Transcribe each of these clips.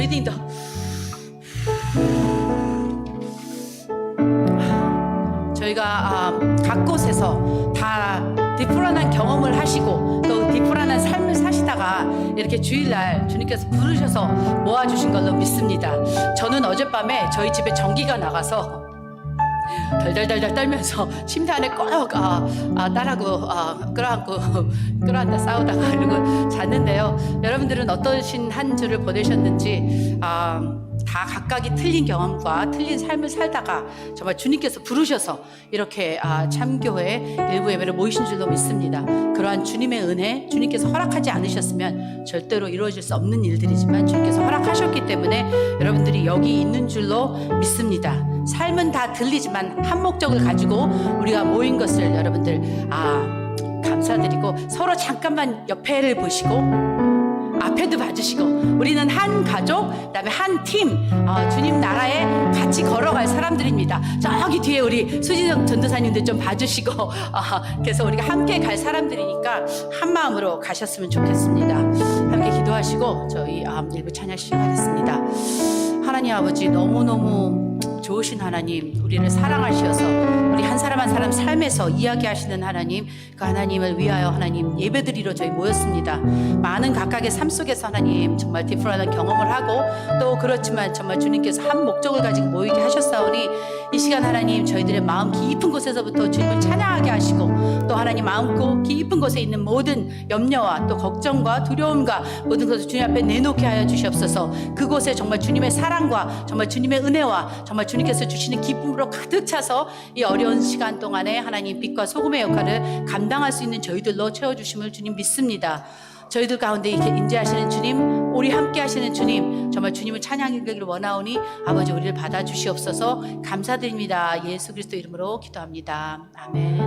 breathing the 저희가 각 곳에서 다 딥불안한 경험을 하시고 또 딥불안한 삶을 사시다가 이렇게 주일날 주님께서 부르셔서 모아주신 걸로 믿습니다. 저는 어젯밤에 저희 집에 전기가 나가서 덜덜덜덜 떨면서 침대 안에 꼭 딸하고 끌어안다 싸우다가 이러고 잤는데요. 여러분들은 어떠신 한 주를 보내셨는지 다 각각이 틀린 경험과 틀린 삶을 살다가 정말 주님께서 부르셔서 이렇게 참교회 일부 예배를 모이신 줄로 믿습니다. 그러한 주님의 은혜, 주님께서 허락하지 않으셨으면 절대로 이루어질 수 없는 일들이지만 주님께서 허락하셨기 때문에 여러분들이 여기 있는 줄로 믿습니다. 삶은 다 들리지만 한 목적을 가지고 우리가 모인 것을 여러분들 감사드리고 서로 잠깐만 옆에를 보시고 앞에도 봐주시고 우리는 한 가족, 그다음에 한 팀, 주님 나라에 같이 걸어갈 사람들입니다. 저기 뒤에 우리 수지정 전도사님들 좀 봐주시고 그래서 우리가 함께 갈 사람들이니까 한 마음으로 가셨으면 좋겠습니다. 함께 기도하시고 저희 일부 찬양 시작하겠습니다. 하나님 아버지, 너무너무 좋으신 하나님, 우리를 사랑하셔서 우리 한 사람 한 사람 삶에서 이야기하시는 하나님, 그 하나님을 위하여 하나님 예배드리러 저희 모였습니다. 많은 각각의 삶 속에서 하나님 정말 디프런한 경험을 하고 또 그렇지만 정말 주님께서 한 목적을 가지고 모이게 하셨사오니 이 시간 하나님 저희들의 마음 깊은 곳에서부터 주님을 찬양하게 하시고 또 하나님 마음 깊은 곳에 있는 모든 염려와 또 걱정과 두려움과 모든 것을 주님 앞에 내놓게 하여 주시옵소서. 그곳에 정말 주님의 사랑과 정말 주님의 은혜와 정말 주님께서 주시는 기쁨으로 가득 차서 이 어려운 시간 동안에 하나님 빛과 소금의 역할을 감당할 수 있는 저희들로 채워주심을 주님 믿습니다. 저희들 가운데 이렇게 임재하시는 주님, 우리 함께 하시는 주님, 정말 주님을 찬양하기를 원하오니 아버지 우리를 받아주시옵소서. 감사드립니다. 예수 그리스도 이름으로 기도합니다. 아멘.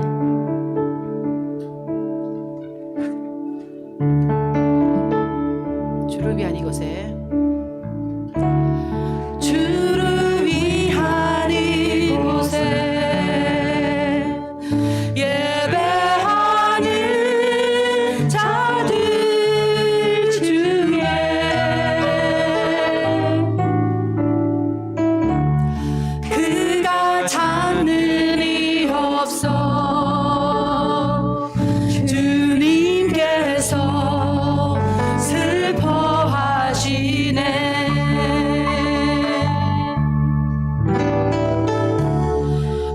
주를 위한 이곳에 주를 위한 이곳에 예배하는 자들 중에 그가 찾는 이 없어 주님께서 슬퍼하시네.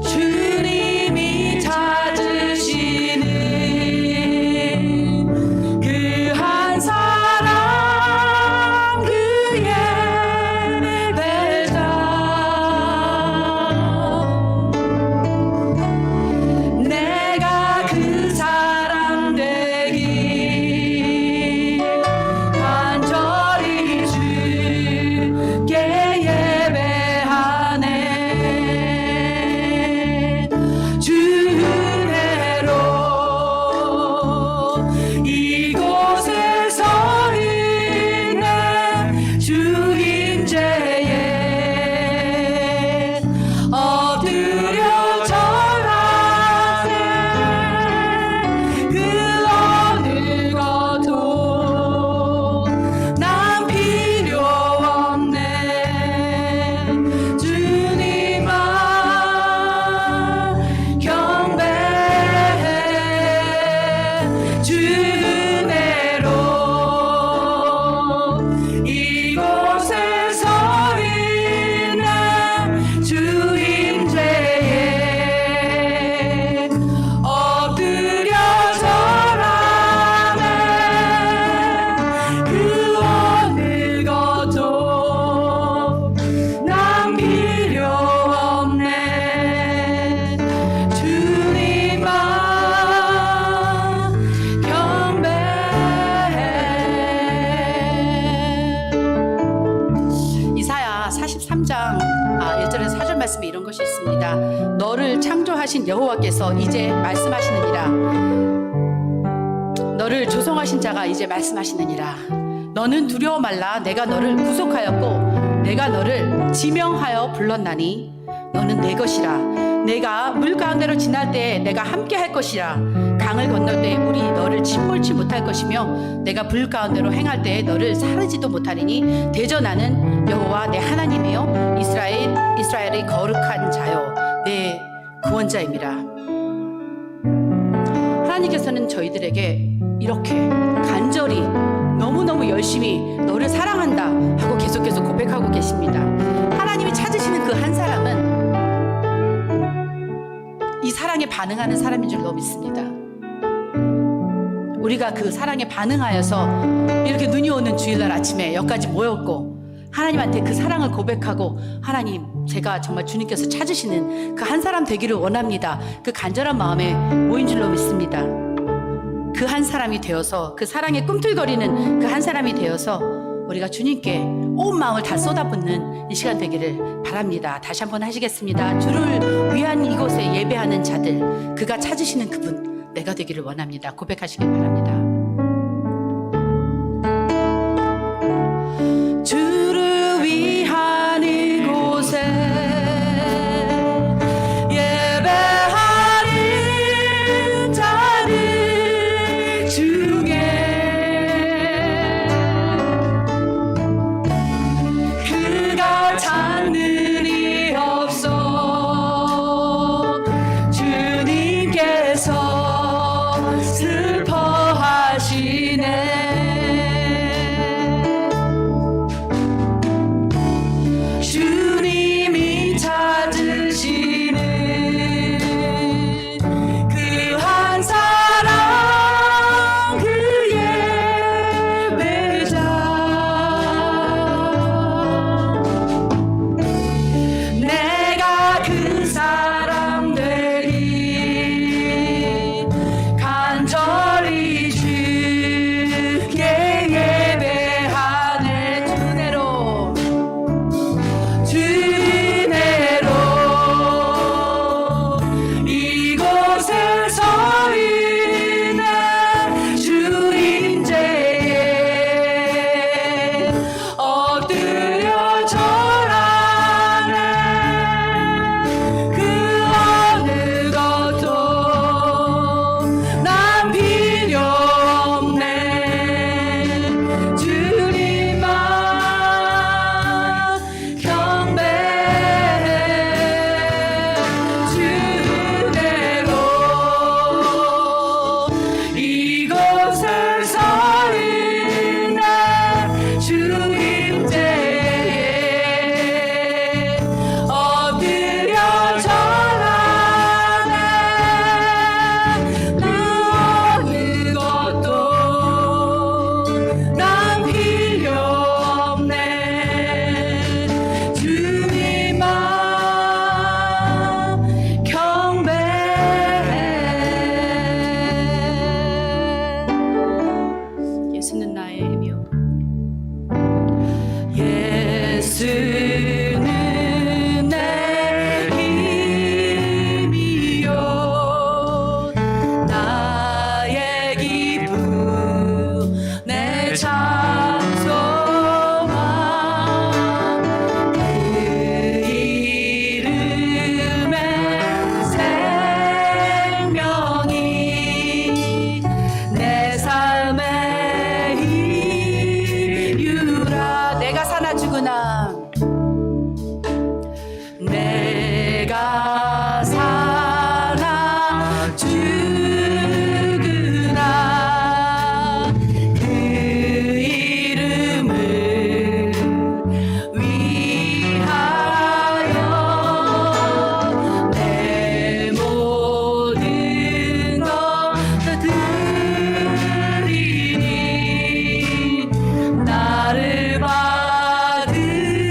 주님이 찾으시는 그 한 사람 그의 배자 내가 그 사람 되기 간절히 주께 예배하네. 주 은혜로 이곳에 서 있네. 주 임재에 엎드려 절하세. 그 어느 것도 난 필요 없네. 주님만 경배해. 주 은혜로 이곳에 서 있네. 주 임재에 엎드려 절하네. 그 어느 것도 난 필요 없네. 주님만 경배해. 이사야 43장 1절에서 4절 말씀에 이런 것이 있습니다. 너를 창조하신 여호와께서 이제 말씀하시느니라. 너를 조성하신 자가 이제 말씀하시느니라. 너는 두려워 말라. 내가 너를 구속하였고 내가 너를 지명하여 불렀나니 너는 내 것이라. 내가 물 가운데로 지날 때에 내가 함께 할 것이라. 강을 건널 때 물이 너를 침몰치 못할 것이며 내가 불 가운데로 행할 때에 너를 사르지도 못하리니 대저 나는 여호와 내 하나님이요 이스라엘의 거룩한 자요 내 구원자임이라. 하나님께서는 저희들에게 이렇게 간절히 너무너무 열심히 너를 사랑한다 하고 계속 고백하고 계십니다. 하나님이 찾으시는 그 한 사람은 이 사랑에 반응하는 사람인 줄로 믿습니다. 우리가 그 사랑에 반응하여서 이렇게 눈이 오는 주일날 아침에 여기까지 모였고 하나님한테 그 사랑을 고백하고 하나님 제가 정말 주님께서 찾으시는 그 한 사람 되기를 원합니다. 그 간절한 마음에 모인 줄로 믿습니다. 그 한 사람이 되어서 그 사랑에 꿈틀거리는 그 한 사람이 되어서 우리가 주님께 온 마음을 다 쏟아붓는 이 시간 되기를 바랍니다. 다시 한번 하시겠습니다. 주를 위한 이곳에 예배하는 자들, 그가 찾으시는 그분 내가 되기를 원합니다. 고백하시길 바랍니다. 주를 위한 이곳에 예배하는 자들 중에 그가 찾는 이 없어 주님께서 슬퍼하시네. 주님이 찾으시는 그 한 사람 그 예배자 내가 그 사람 되리 간절히 주께 예배하네. 주내로 이곳에 서 있네. 주인제에 엎드려 절하네. 그 어느 것도 난 필요 없네. 주님만 경배해. 주내로 이곳에 서 있네. 주님제에 엎드려 절하네. 그 어느 것도 난 필요 없네. 주님만 경배해. 예수는 나의 힘이요 예수는 내 힘이요 나의 기쁨 내 찬송함 그 이름에 생명이 내 삶의 이유라. 내가 사나 죽으나 내가 살아 죽으나 그 이름을 위하여 내 모든 것 드리니. 나를 받으시고 내 삶의 이유라. 내가 사나 죽으나 내가 살아 죽으나 그 이름을 위하여 내 모든 것 드리니. 나를 받으시고 내 삶의 이유라. 내가 사나 죽으나 내가 살아 죽으나 그 이름을 위하여 내 모든 것 드리니. 나를 받으시고 내 삶의 이유라.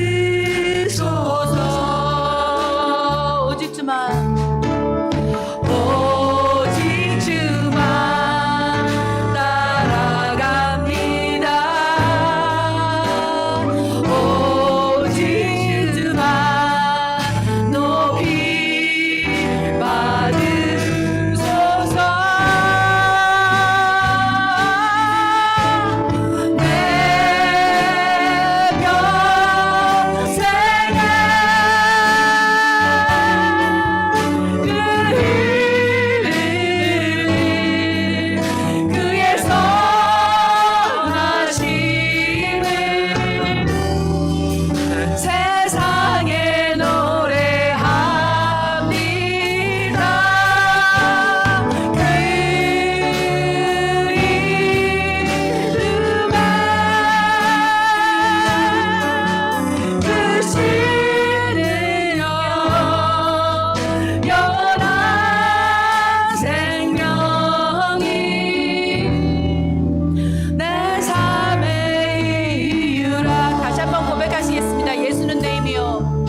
고백하시겠습니다. 예수는 내 힘이요.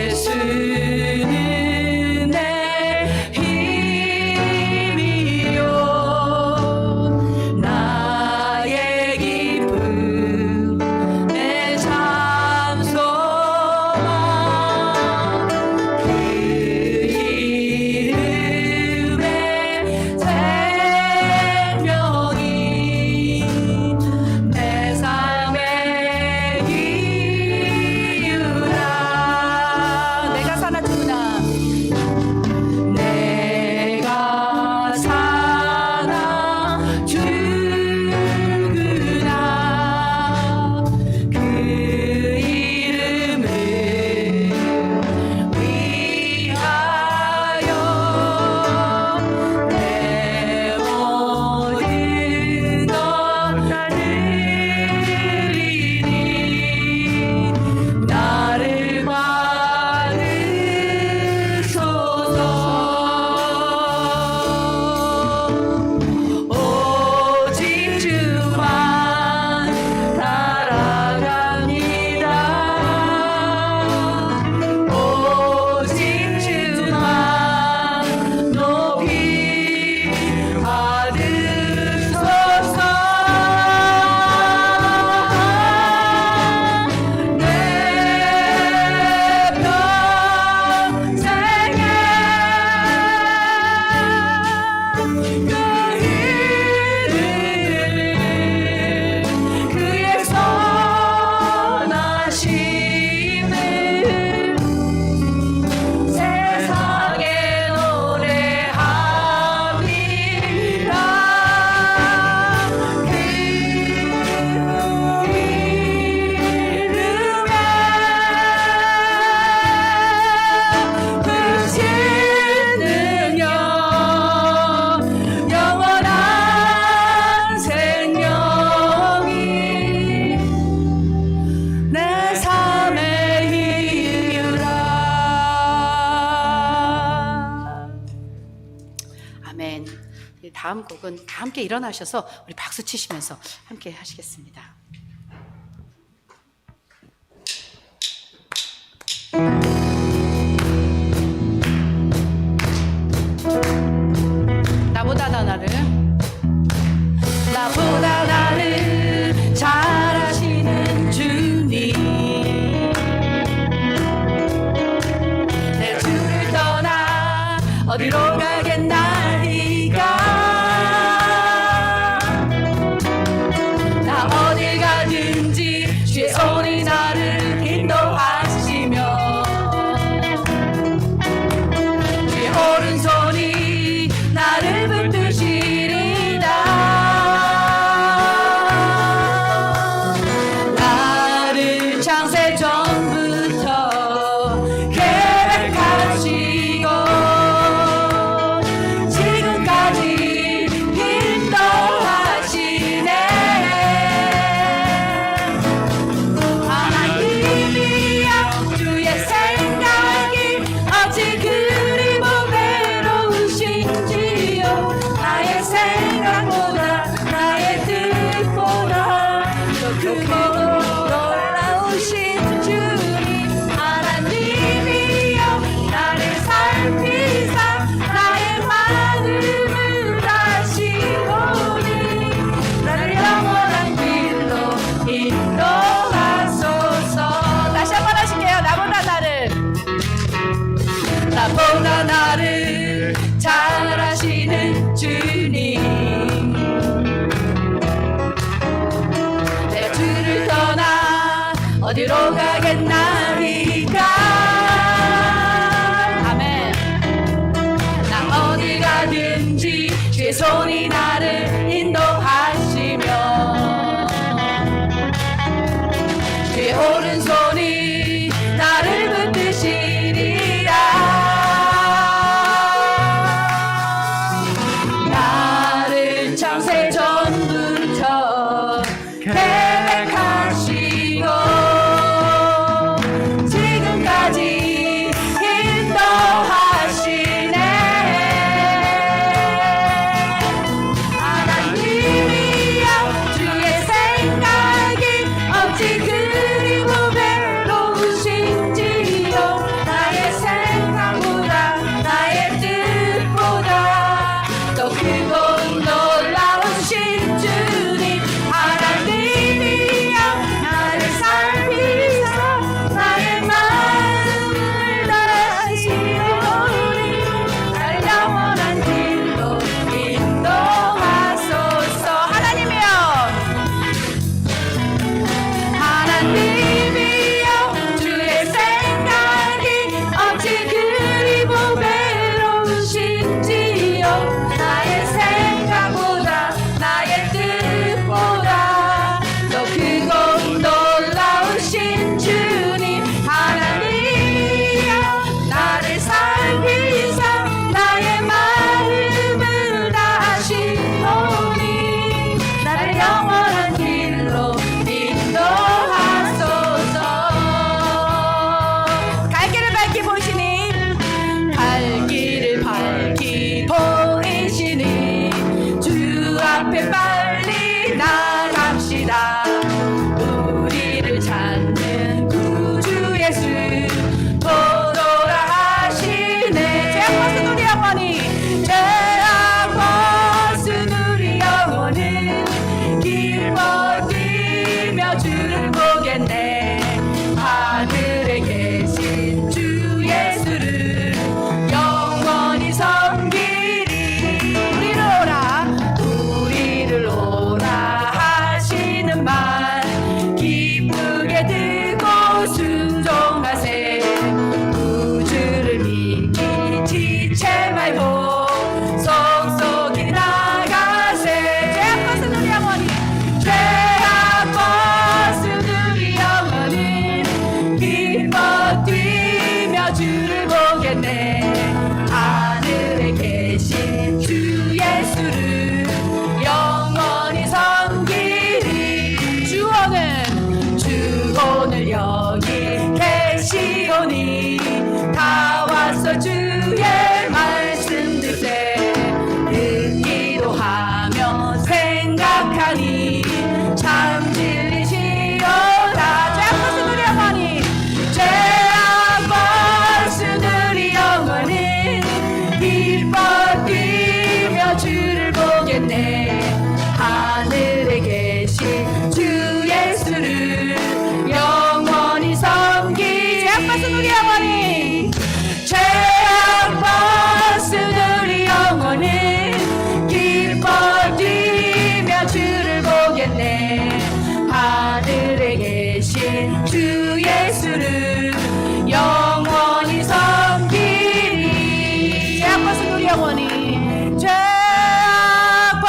예수는 내 힘이요. 나의 기쁨, 내 잠소망. 그 이름의 생명이 내 삶의 이유라. 내가 사나 죽으나 내가 사나 죽으나 그 이름을 위하여 내 모든 것 드리니 나를 받으소서. 오직 주만 따라갑니다. 오직 주만 높이 받으소서. 내 평생에 그 이름 그의 선하심을 세상에 노래합니다. 그 이름에 크신 능력 영원한 생명이 내 삶의 이유라. 아멘. 이 다음 곡은 다 함께 일어나셔서 우리 박수 치시면서 함께 하시겠습니다. 나보다 더 나를 잘 아시는 주님, 내 주를 떠나 어디로 가겠나이까. 나 어딜 가든지 주의 손이 나를 인도하시며 주의 오른손이 나를 붙드시리다. 나를 창세 전부터 계획하시고 지금까지 인도하시네. 하나님이여 주의 생각이 어찌 그리 보배로우신지요. 나의 생각보다 나의 뜻보다 더 크고 놀라우신 주님. 하나님이여 나를 살피사 나의 마음을 아시오니 나를 영원한 길로 인도하소서. 다시 한번 하실게요. 나보다 나를 잘 아시는 주님, 내 주를 떠나 어디로 가겠나이까. 아멘. 나 어디 가든지 주의 손이 나를 인도하시며 주의 오른손이 나를 붙드시리라. 나를 창세 전부터 계획하시고 비며 주를 보겠네. 하늘에 계신 주 예수를 영원히 섬기리. 우리를 오라 하시는 말 기쁘게 듣고 순종하세. 우주를 믿기 지체 말고 속속히 나가세. 죄악 벗은 우리 영혼이 죄악 벗은 우리 영혼은 기뻐 뛰며 주를 보겠네. 하늘에 계신 주 예수를 영원히 섬기리. 주 오늘 여기 계시오니 다 왔어 주의 말씀 듣세. 듣기도 하며 생각하니 참 진리시로다. 죄악 벗은 우리 영혼이 죄악 벗은 우리 영혼은 기뻐 뛰며 주를 보겠네. 하늘에 계신 주 예수를 영원히 섬기. 죄악 벗은 우리 영혼이 죄악 벗은 우리 영혼은 기뻐 뛰며 주를 보겠네. 하늘에 계신 주 예수를 영원히 섬기리. 죄악 벗은 우리 영혼이 죄악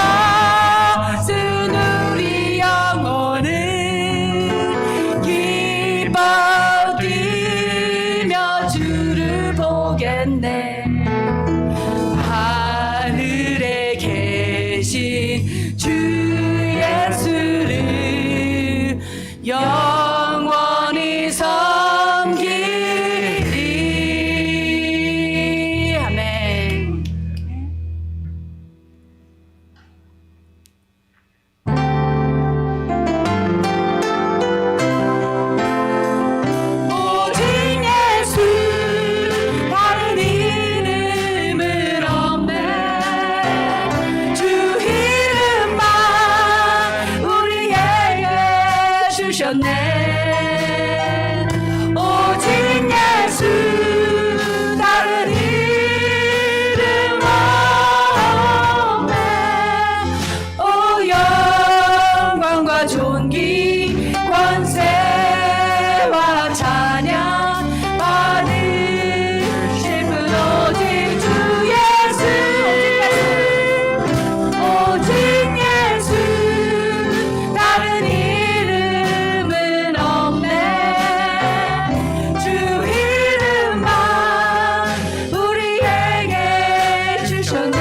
벗은 우리 영혼은 기뻐 뛰며 주를 보겠네. 하늘에 계신 주 예수를 영원히 섬기리. 아멘. 오직 예수 다른 이름은 없네. 주 이름만 우리에게 주셨네. 오직 예수 다른 이름 없네. 오 영광과 존귀 권세와 찬양 받으실 분 오직 주 예수. 오직 예수 다른 이름은 없네. 주 이름만 우리에게 주셨네.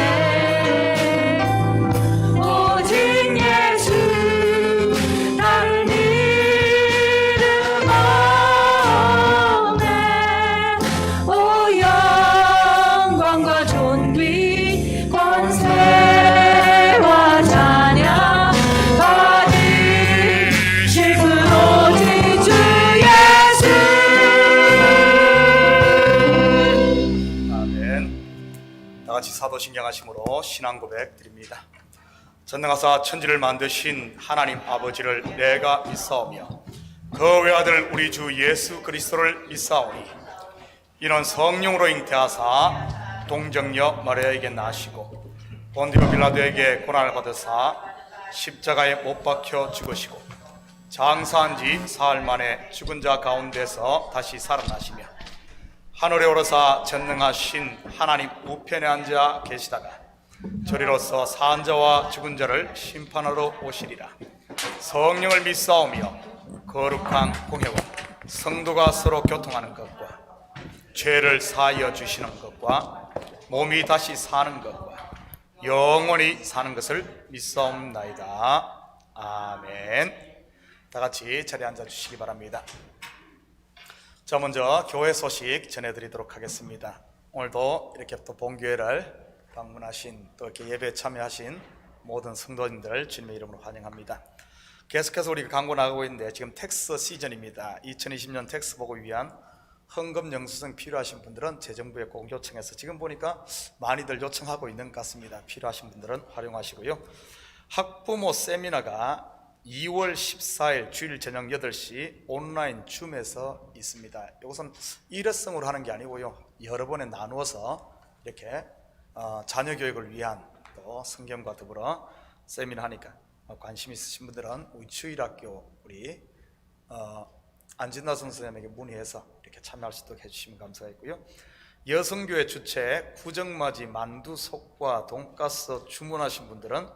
오직 예수 다른 이름 없네. 오 영광과 존귀 권세와 찬양 받으실 분 오직 주 예수. 아멘. 다 같이 사도신경 하심으로 신앙 고백 드립니다. 전능하사 천지를 만드신 하나님 아버지를 내가 믿사오며 그 외아들 우리 주 예수 그리스도를 믿사오니 이는 성령으로 잉태하사 동정녀 마리아에게 나시고 본디오 빌라도에게 고난을 받으사 십자가에 못 박혀 죽으시고 장사한 지 사흘 만에 죽은 자 가운데서 다시 살아나시며 하늘에 오르사 전능하신 하나님 우편에 앉아 계시다가 저리로서 산 자와 죽은 자를 심판하러 오시리라. 성령을 믿사오며 거룩한 공회와 성도가 서로 교통하는 것과 죄를 사하여 주시는 것과 몸이 다시 사는 것과 영원히 사는 것을 믿사옵나이다. 아멘. 다 같이 자리에 앉아 주시기 바랍니다. 자, 먼저 교회 소식 전해드리도록 하겠습니다. 오늘도 이렇게 또 본교회를 방문하신 또 이렇게 예배에 참여하신 모든 성도님들 주님의 이름으로 환영합니다. 계속해서 우리가 광고 나가고 있는데 지금 텍스 시즌입니다. 2020년 텍스 보고 위한 헌금 영수증 필요하신 분들은 재정부에 꼭 요청해서 지금 보니까 많이들 요청하고 있는 것 같습니다. 필요하신 분들은 활용하시고요. 학부모 세미나가 2월 14일 주일 저녁 8시 온라인 줌에서 있습니다. 이것은 일회성으로 하는 게 아니고요, 여러 번에 나누어서 이렇게 자녀 교육을 위한 또 성경과 더불어 세미나 하니까 관심 있으신 분들은 우리 주일학교 우리 안진나 선생님에게 문의해서 이렇게 참여할 수 있도록 해주시면 감사하겠고요. 여성교회 주최 구정맞이 만두 속과 돈가스 주문하신 분들은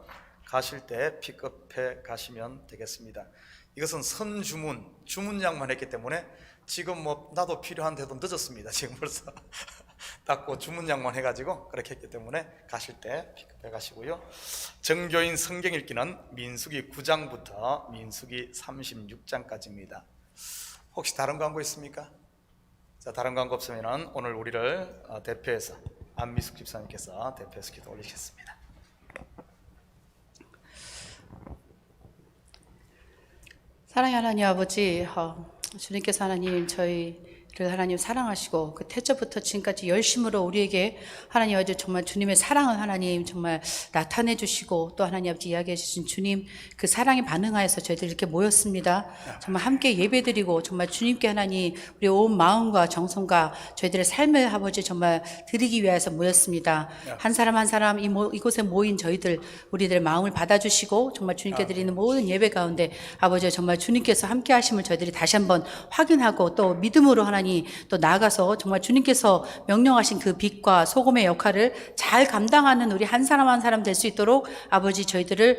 가실 때 픽업해 가시면 되겠습니다. 이것은 주문량만 했기 때문에 지금 나도 필요한데도 늦었습니다. 지금 벌써 닫고 주문량만 해가지고 그렇게 했기 때문에 가실 때 픽업해 가시고요. 정교인 성경 읽기는 민수기 9장부터 민수기 36장까지입니다. 혹시 다른 광고 있습니까? 자, 다른 광고 없으면 오늘 우리를 대표해서 안미숙 집사님께서 대표해서 기도 올리시겠습니다. 사랑의 하나님 아버지, 주님께서 하나님 저희를 하나님 사랑하시고 그 태초부터 지금까지 열심으로 우리에게 하나님 아버지 정말 주님의 사랑을 하나님 정말 나타내 주시고 또 하나님 아버지 이야기해 주신 주님 그 사랑에 반응하여서 저희들 이렇게 모였습니다. 정말 함께 예배드리고 정말 주님께 하나님 우리 온 마음과 정성과 저희들의 삶을 아버지 정말 드리기 위해서 모였습니다. 한 사람 한 사람 이곳에 모인 저희들 우리들의 마음을 받아주시고 정말 주님께 드리는 모든 예배 가운데 아버지 정말 주님께서 함께 하심을 저희들이 다시 한번 확인하고 또 믿음으로 하나님 또 나아가서 정말 주님께서 명령하신 그 빛과 소금의 역할을 잘 감당하는 우리 한 사람 한 사람 될 수 있도록 아버지 저희들을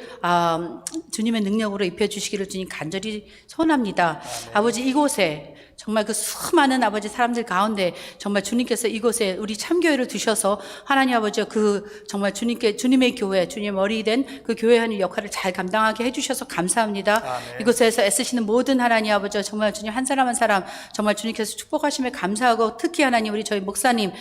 주님의 능력으로 입혀주시기를 주님 간절히 소원합니다. 아버지 이곳에 정말 그 수많은 아버지 사람들 가운데 정말 주님께서 이곳에 우리 참교회를 두셔서 하나님 아버지 그 정말 주님의 교회, 주님의 머리 된 그 교회 하는 역할을 잘 감당하게 해주셔서 감사합니다. 아멘. 이곳에서 애쓰시는 모든 하나님 아버지 정말 주님 한 사람 한 사람 정말 주님께서 축복하심에 감사하고 특히 하나님 우리 저희 목사님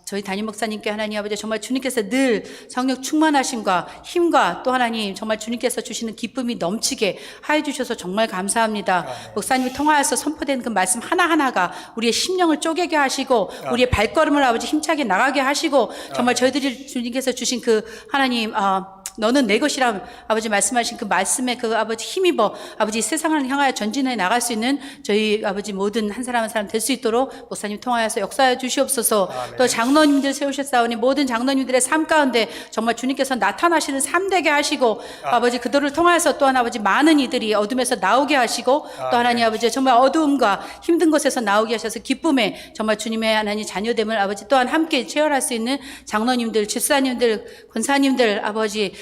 저희 담임 목사님께 하나님 아버지 정말 주님께서 늘 성령 충만하심과 힘과 또 하나님 정말 주님께서 주시는 기쁨이 넘치게 하여 주셔서 정말 감사합니다. 목사님이 통하여서 선포된 그 말씀 하나하나가 우리의 심령을 쪼개게 하시고 우리의 발걸음을 아버지 힘차게 나가게 하시고 정말 저희들이 주님께서 주신 그 하나님 너는 내 것이라 아버지 말씀하신 그 말씀에 그 아버지 힘입어 아버지 세상을 향하여 전진해 나갈 수 있는 저희 아버지 모든 한 사람 한 사람 될 수 있도록 목사님 통하여서 역사해 주시옵소서. 아멘. 또 장로님들 세우셨사오니 모든 장로님들의 삶 가운데 정말 주님께서 나타나시는 삶되게 하시고 아버지 그들을 통하여서 또한 아버지 많은 이들이 어둠에서 나오게 하시고 또 하나님 아버지 정말 어두움과 힘든 곳에서 나오게 하셔서 기쁨에 정말 주님의 하나님 자녀됨을 아버지 또한 함께 체험할 수 있는 장로님들 집사님들 권사님들 아버지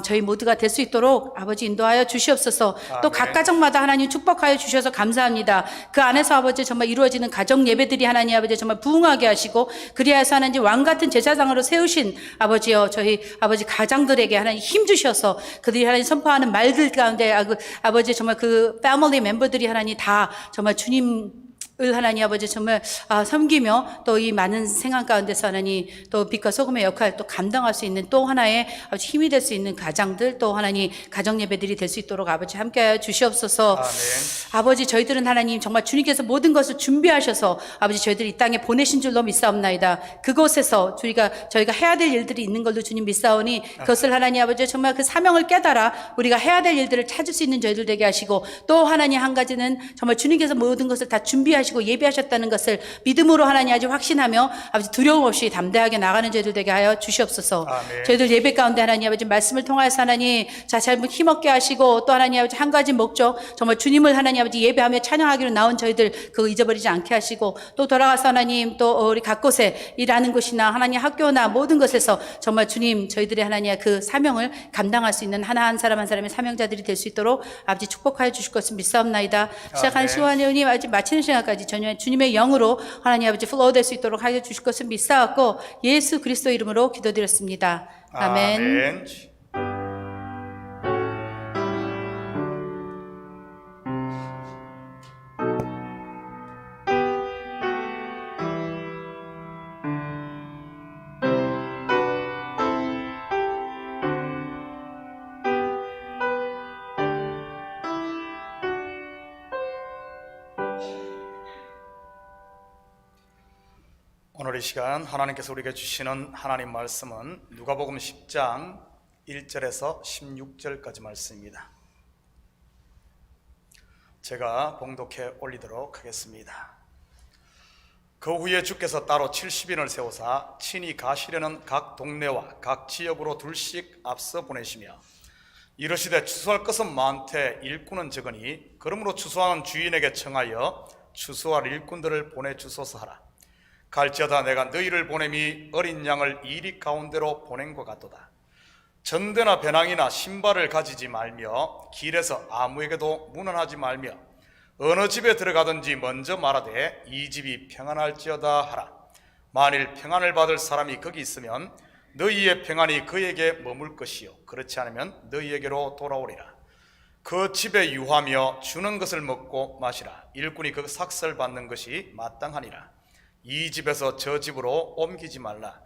저희 모두가 될 수 있도록 아버지 인도하여 주시옵소서. 또 각 가정마다 하나님 축복하여 주셔서 감사합니다. 그 안에서 아버지 정말 이루어지는 가정 예배들이 하나님 아버지 정말 부흥하게 하시고 그리하여서 하나님 왕 같은 제사장으로 세우신 아버지여 저희 아버지 가장들에게 하나님 힘 주셔서 그들이 하나님 선포하는 말들 가운데 아버지 정말 그 패밀리 멤버들이 하나님 다 정말 주님 을 하나님 아버지 정말 섬기며 또 이 많은 생활 가운데서 하나님 또 빛과 소금의 역할 또 감당할 수 있는 또 하나의 아버지 힘이 될 수 있는 가장들 또 하나님 가정 예배들이 될 수 있도록 아버지 함께하여 주시옵소서. 아멘. 아버지 저희들은 하나님 정말 주님께서 모든 것을 준비하셔서 아버지 저희들 이 땅에 보내신 줄로 믿사옵나이다. 그곳에서 저희가 해야 될 일들이 있는 걸로 주님 믿사오니 그것을 하나님 아버지 정말 그 사명을 깨달아 우리가 해야 될 일들을 찾을 수 있는 저희들 되게 하시고 또 하나님 한 가지는 정말 주님께서 모든 것을 다 준비하시고 예배하셨다는 것을 믿음으로 하나님 아주 확신하며 아버지 두려움 없이 담대하게 나가는 저희들 되게 하여 주시옵소서. 아멘. 저희들 예배 가운데 하나님 아버지 말씀을 통하여서 하나님 잘 힘없게 하시고 또 하나님 아버지 한 가지 목적 정말 주님을 하나님 아버지 예배하며 찬양하기로 나온 저희들 그거 잊어버리지 않게 하시고 또 돌아가서 하나님 또 우리 각 곳에 일하는 곳이나 하나님 학교나 모든 것에서 정말 주님 저희들의 하나님 그 사명을 감당할 수 있는 하나 한 사람 한 사람의 사명자들이 될 수 있도록 아버지 축복하여 주실 것을 믿사옵나이다. 시작하는 시간이 아직 마치는 시간까지 전혀 주님의 영으로 하나님 아버지 플로우 될 수 있도록 하여 주실 것을 믿사왔고 예수 그리스도 이름으로 기도드렸습니다. 아멘. 아멘. 오늘 이 시간 하나님께서 우리에게 주시는 하나님 말씀은 누가복음 10장 1절에서 16절까지 말씀입니다. 제가 봉독해 올리도록 하겠습니다. 그 후에 주께서 따로 70인을 세우사 친히 가시려는 각 동네와 각 지역으로 둘씩 앞서 보내시며 이르시되 추수할 것은 많되 일꾼은 적으니 그러므로 추수하는 주인에게 청하여 추수할 일꾼들을 보내주소서 하라. 갈지어다 내가 너희를 보냄이 어린 양을 이리 가운데로 보낸 것 같도다. 전대나 배낭이나 신발을 가지지 말며 길에서 아무에게도 문안하지 말며 어느 집에 들어가든지 먼저 말하되 이 집이 평안할지어다 하라. 만일 평안을 받을 사람이 거기 있으면 너희의 평안이 그에게 머물 것이요 그렇지 않으면 너희에게로 돌아오리라. 그 집에 유하며 주는 것을 먹고 마시라. 일꾼이 그 삭설 받는 것이 마땅하니라. 이 집에서 저 집으로 옮기지 말라.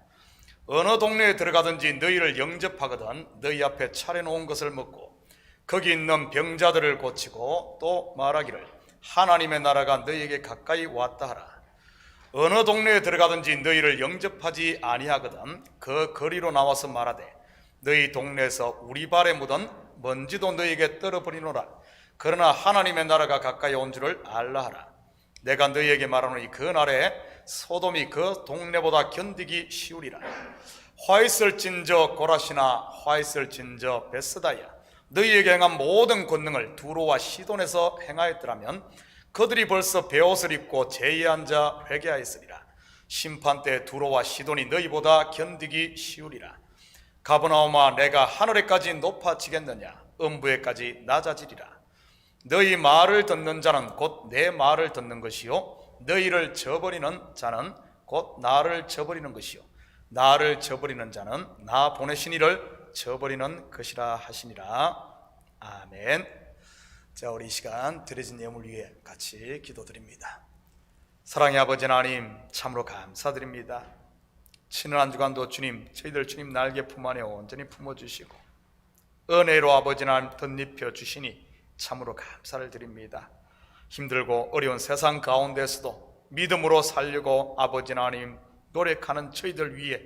어느 동네에 들어가든지 너희를 영접하거든 너희 앞에 차려놓은 것을 먹고 거기 있는 병자들을 고치고 또 말하기를 하나님의 나라가 너희에게 가까이 왔다 하라. 어느 동네에 들어가든지 너희를 영접하지 아니하거든 그 거리로 나와서 말하되 너희 동네에서 우리 발에 묻은 먼지도 너희에게 떨어버리노라. 그러나 하나님의 나라가 가까이 온 줄을 알라 하라. 내가 너희에게 말하노니 그 날에 소돔이 그 동네보다 견디기 쉬우리라. 화 있을진저 고라시나 화 있을진저 베스다야 너희에게 행한 모든 권능을 두로와 시돈에서 행하였더라면 그들이 벌써 베옷을 입고 제에 앉아 회개하였으리라. 심판 때 두로와 시돈이 너희보다 견디기 쉬우리라. 가버나움아 내가 하늘에까지 높아지겠느냐 음부에까지 낮아지리라. 너희 말을 듣는 자는 곧 내 말을 듣는 것이요 너희를 저버리는 자는 곧 나를 저버리는 것이요 나를 저버리는 자는 나 보내신 이를 저버리는 것이라 하시니라. 아멘. 자, 우리 이 시간 드려진 예물 위에 같이 기도드립니다. 사랑의 아버지 하나님 참으로 감사드립니다. 지난 한 주간도 주님 저희들 주님 날개 품 안에 온전히 품어주시고 은혜로 아버지 하나님 덧입혀 주시니 참으로 감사를 드립니다. 힘들고 어려운 세상 가운데서도 믿음으로 살려고 아버지 하나님 노력하는 저희들 위해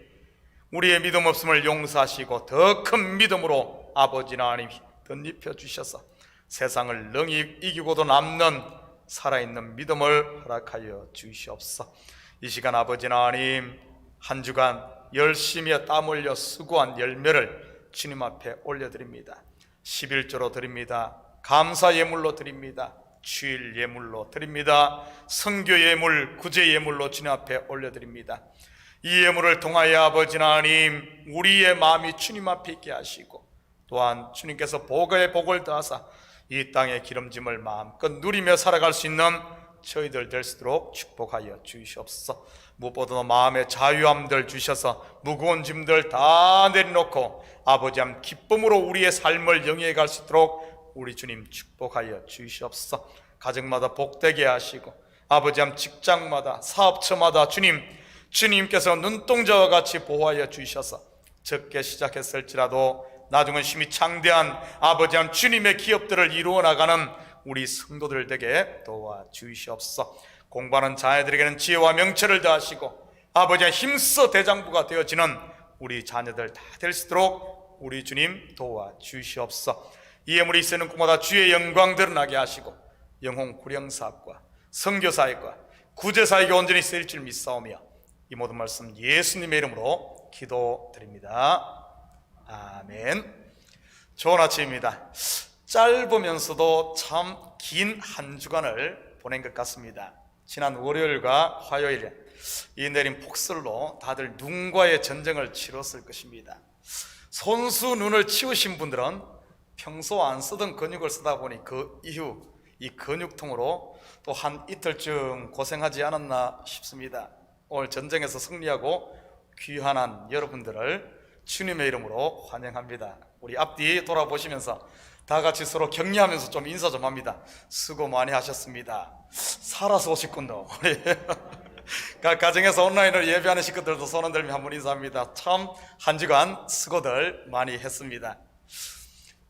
우리의 믿음 없음을 용서하시고 더 큰 믿음으로 아버지 하나님 덧입혀 주셔서 세상을 능히 이기고도 남는 살아있는 믿음을 허락하여 주시옵소서. 이 시간 아버지 하나님 한 주간 열심히 땀 흘려 수고한 열매를 주님 앞에 올려드립니다. 11조로 드립니다. 감사 예물로 드립니다. 주일 예물로 드립니다. 선교 예물, 구제 예물로 주님 앞에 올려드립니다. 이 예물을 통하여 아버지 하나님 우리의 마음이 주님 앞에 있게 하시고 또한 주님께서 복에 복을 더하사 이 땅의 기름짐을 마음껏 누리며 살아갈 수 있는 저희들 될 수 있도록 축복하여 주시옵소서. 무엇보다도 마음의 자유함들 주셔서 무거운 짐들 다 내려놓고 아버지 한 기쁨으로 우리의 삶을 영위해 갈 수 있도록 우리 주님 축복하여 주시옵소서. 가정마다 복되게 하시고 아버지 한 직장마다 사업처마다 주님께서 눈동자와 같이 보호하여 주셔서 적게 시작했을지라도 나중은 심히 창대한 아버지 한 주님의 기업들을 이루어 나가는 우리 성도들 되게 도와주시옵소서. 공부하는 자녀들에게는 지혜와 명철을 더하시고 아버지의 힘써 대장부가 되어지는 우리 자녀들 다 될 수 있도록 우리 주님 도와주시옵소서. 이 예물이 쓰는 곳마다 주의 영광 드러나게 하시고 영혼 구령사업과 선교사역과 구제사역에 온전히 쓰일 줄 믿사오며 이 모든 말씀 예수님의 이름으로 기도드립니다. 아멘. 좋은 아침입니다. 짧으면서도 참 긴 한 주간을 보낸 것 같습니다. 지난 월요일과 화요일에 이 내린 폭설로 다들 눈과의 전쟁을 치렀을 것입니다. 손수 눈을 치우신 분들은 평소 안 쓰던 근육을 쓰다 보니 그 이후 이 근육통으로 또 한 이틀쯤 고생하지 않았나 싶습니다. 오늘 전쟁에서 승리하고 귀환한 여러분들을 주님의 이름으로 환영합니다. 우리 앞뒤 돌아보시면서 다 같이 서로 격려하면서 좀 인사 좀 합니다. 수고 많이 하셨습니다. 살아서 오셨군요. 각 가정에서 온라인으로 예배하는 식구들도 손 흔들며 한번 인사합니다. 참 한 주간 수고들 많이 했습니다.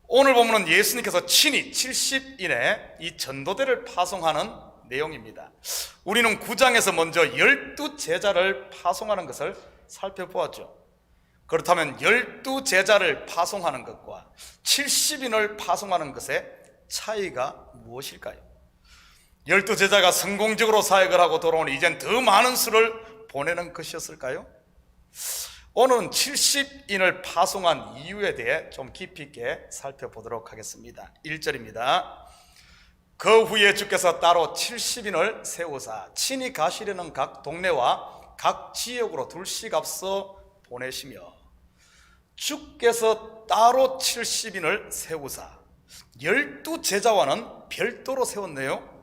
오늘 보면은 예수님께서 친히 70인의 이 전도대를 파송하는 내용입니다. 우리는 9장에서 먼저 12제자를 파송하는 것을 살펴보았죠. 그렇다면 12제자를 파송하는 것과 70인을 파송하는 것의 차이가 무엇일까요? 열두 제자가 성공적으로 사역을 하고 돌아오니 이젠 더 많은 수를 보내는 것이었을까요? 오늘은 70인을 파송한 이유에 대해 좀 깊이 있게 살펴보도록 하겠습니다. 1절입니다. 그 후에 주께서 따로 70인을 세우사 친히 가시려는 각 동네와 각 지역으로 둘씩 앞서 보내시며, 주께서 따로 70인을 세우사 12제자와는 별도로 세웠네요.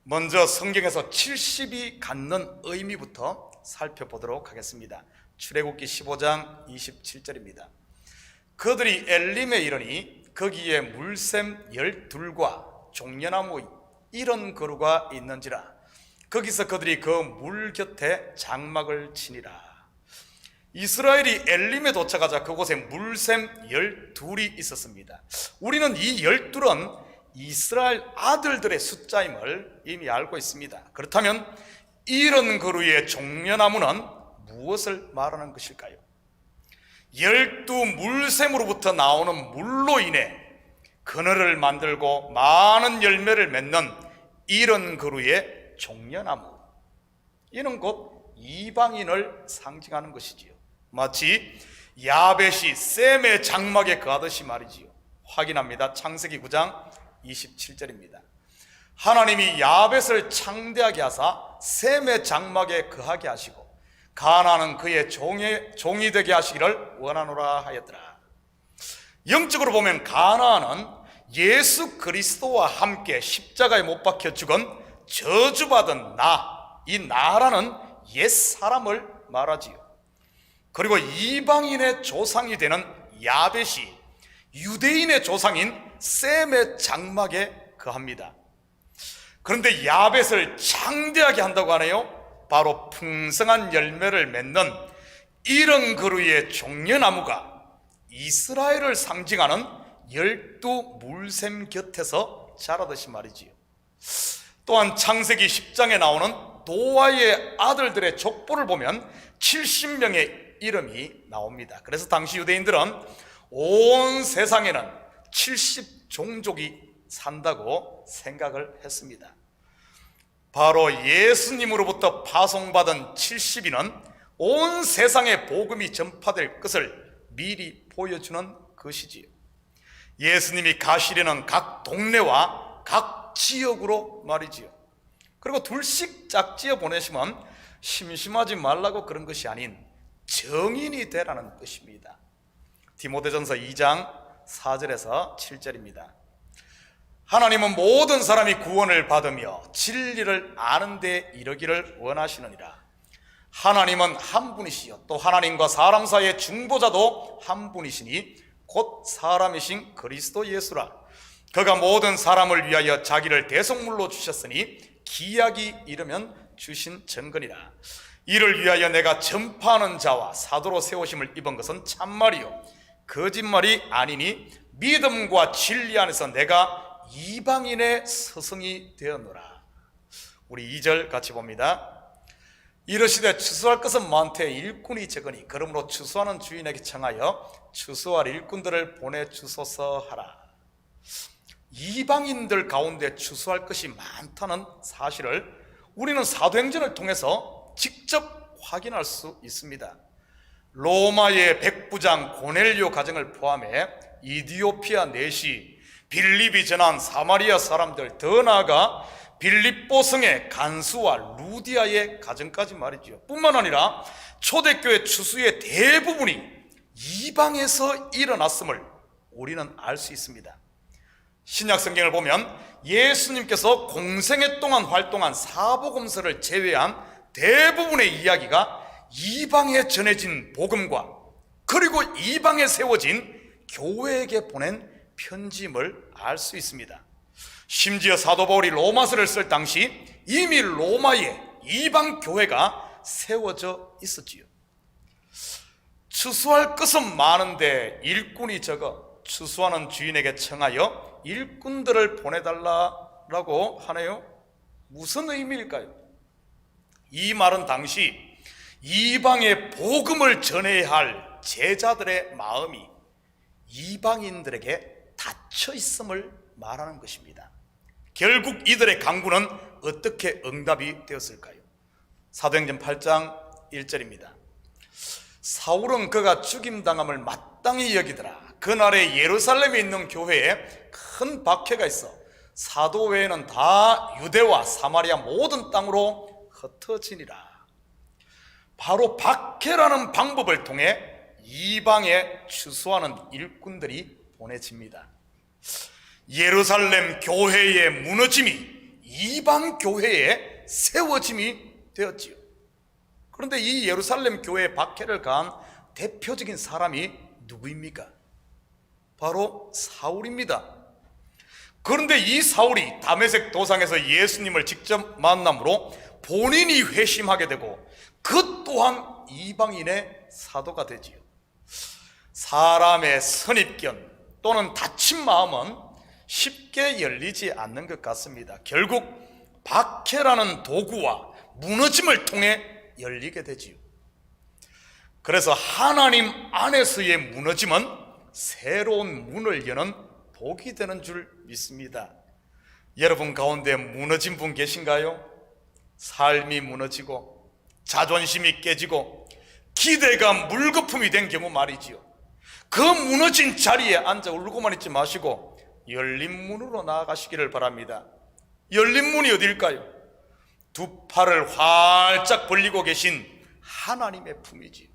먼저 성경에서 70이 갖는 의미부터 살펴보도록 하겠습니다. 출애굽기 15장 27절입니다. 그들이 엘림에 이르니 거기에 물샘 12과 종려나무 70그루가 있는지라. 거기서 그들이 그 물 곁에 장막을 치니라. 이스라엘이 엘림에 도착하자 그곳에 물샘 12이 있었습니다. 우리는 이 12은 이스라엘 아들들의 숫자임을 이미 알고 있습니다. 그렇다면 70그루의 종려나무는 무엇을 말하는 것일까요? 12 물샘으로부터 나오는 물로 인해 그늘을 만들고 많은 열매를 맺는 70그루의 종려나무, 이는 곧 이방인을 상징하는 것이지요. 마치 야벳이 셈의 장막에 거하듯이 말이지요. 확인합니다. 창세기 9장 27절입니다. 하나님이 야벳을 창대하게 하사 셈의 장막에 거하게 하시고 가나안은 그의 종이 되게 하시기를 원하노라 하였더라. 영적으로 보면 가나안은 예수 그리스도와 함께 십자가에 못 박혀 죽은 저주받은 이 나라는 옛 사람을 말하지요. 그리고 이방인의 조상이 되는 야벳이 유대인의 조상인 셈의 장막에 거합니다. 그런데 야벳을 창대하게 한다고 하네요. 바로 풍성한 열매를 맺는 70그루의 종려나무가 이스라엘을 상징하는 12 물샘 곁에서 자라듯이 말이지요. 또한 창세기 10장에 나오는 노아의 아들들의 족보를 보면 70명의 이름이 나옵니다. 그래서 당시 유대인들은 온 세상에는 70종족이 산다고 생각을 했습니다. 바로 예수님으로부터 파송받은 70인은 온 세상에 복음이 전파될 것을 미리 보여주는 것이지요. 예수님이 가시려는 각 동네와 각 지역으로 말이지요. 그리고 둘씩 짝지어 보내시면 심심하지 말라고 그런 것이 아닌 정인이 되라는 뜻입니다. 디모데전서 2장 4절에서 7절입니다. 하나님은 모든 사람이 구원을 받으며 진리를 아는 데 이르기를 원하시느니라. 하나님은 한 분이시요 또 하나님과 사람 사이의 중보자도 한 분이시니 곧 사람이신 그리스도 예수라. 그가 모든 사람을 위하여 자기를 대속물로 주셨으니 기약이 이르면 주신 증거니라. 이를 위하여 내가 전파하는 자와 사도로 세우심을 입은 것은 참말이요 거짓말이 아니니 믿음과 진리 안에서 내가 이방인의 스승이 되었노라. 우리 2절 같이 봅니다. 이르시되 추수할 것은 많되 일꾼이 적으니 그러므로 추수하는 주인에게 청하여 추수할 일꾼들을 보내주소서 하라. 이방인들 가운데 추수할 것이 많다는 사실을 우리는 사도행전을 통해서 직접 확인할 수 있습니다. 로마의 백부장 고넬료 가정을 포함해 이디오피아 내시, 빌립이 전한 사마리아 사람들, 더 나아가 빌립보 성의 간수와 루디아의 가정까지 말이죠. 뿐만 아니라 초대교회 추수의 대부분이 이방에서 일어났음을 우리는 알 수 있습니다. 신약 성경을 보면 예수님께서 공생애 동안 활동한 사복음서를 제외한 대부분의 이야기가 이방에 전해진 복음과 그리고 이방에 세워진 교회에게 보낸 편지임을 알 수 있습니다. 심지어 사도 바울이 로마서를 쓸 당시 이미 로마에 이방 교회가 세워져 있었지요. 추수할 것은 많은데 일꾼이 적어 추수하는 주인에게 청하여 일꾼들을 보내달라고 하네요. 무슨 의미일까요? 이 말은 당시 이방의 복음을 전해야 할 제자들의 마음이 이방인들에게 닫혀 있음을 말하는 것입니다. 결국 이들의 강구는 어떻게 응답이 되었을까요? 사도행전 8장 1절입니다. 사울은 그가 죽임당함을 마땅히 여기더라. 그날에 예루살렘에 있는 교회에 큰 박해가 있어 사도 외에는 다 유대와 사마리아 모든 땅으로 흩어지니라. 바로 박해라는 방법을 통해 이방에 추수하는 일꾼들이 보내집니다. 예루살렘 교회의 무너짐이 이방 교회의 세워짐이 되었지요. 그런데 이 예루살렘 교회의 박해를 가한 대표적인 사람이 누구입니까? 바로 사울입니다. 그런데 이 사울이 다메섹 도상에서 예수님을 직접 만남으로 본인이 회심하게 되고 그 또한 이방인의 사도가 되지요. 사람의 선입견 또는 닫힌 마음은 쉽게 열리지 않는 것 같습니다. 결국 박해라는 도구와 무너짐을 통해 열리게 되지요. 그래서 하나님 안에서의 무너짐은 새로운 문을 여는 복이 되는 줄 믿습니다. 여러분 가운데 무너진 분 계신가요? 삶이 무너지고 자존심이 깨지고 기대가 물거품이 된 경우 말이지요. 그 무너진 자리에 앉아 울고만 있지 마시고 열린 문으로 나아가시기를 바랍니다. 열린 문이 어디일까요? 두 팔을 활짝 벌리고 계신 하나님의 품이지요.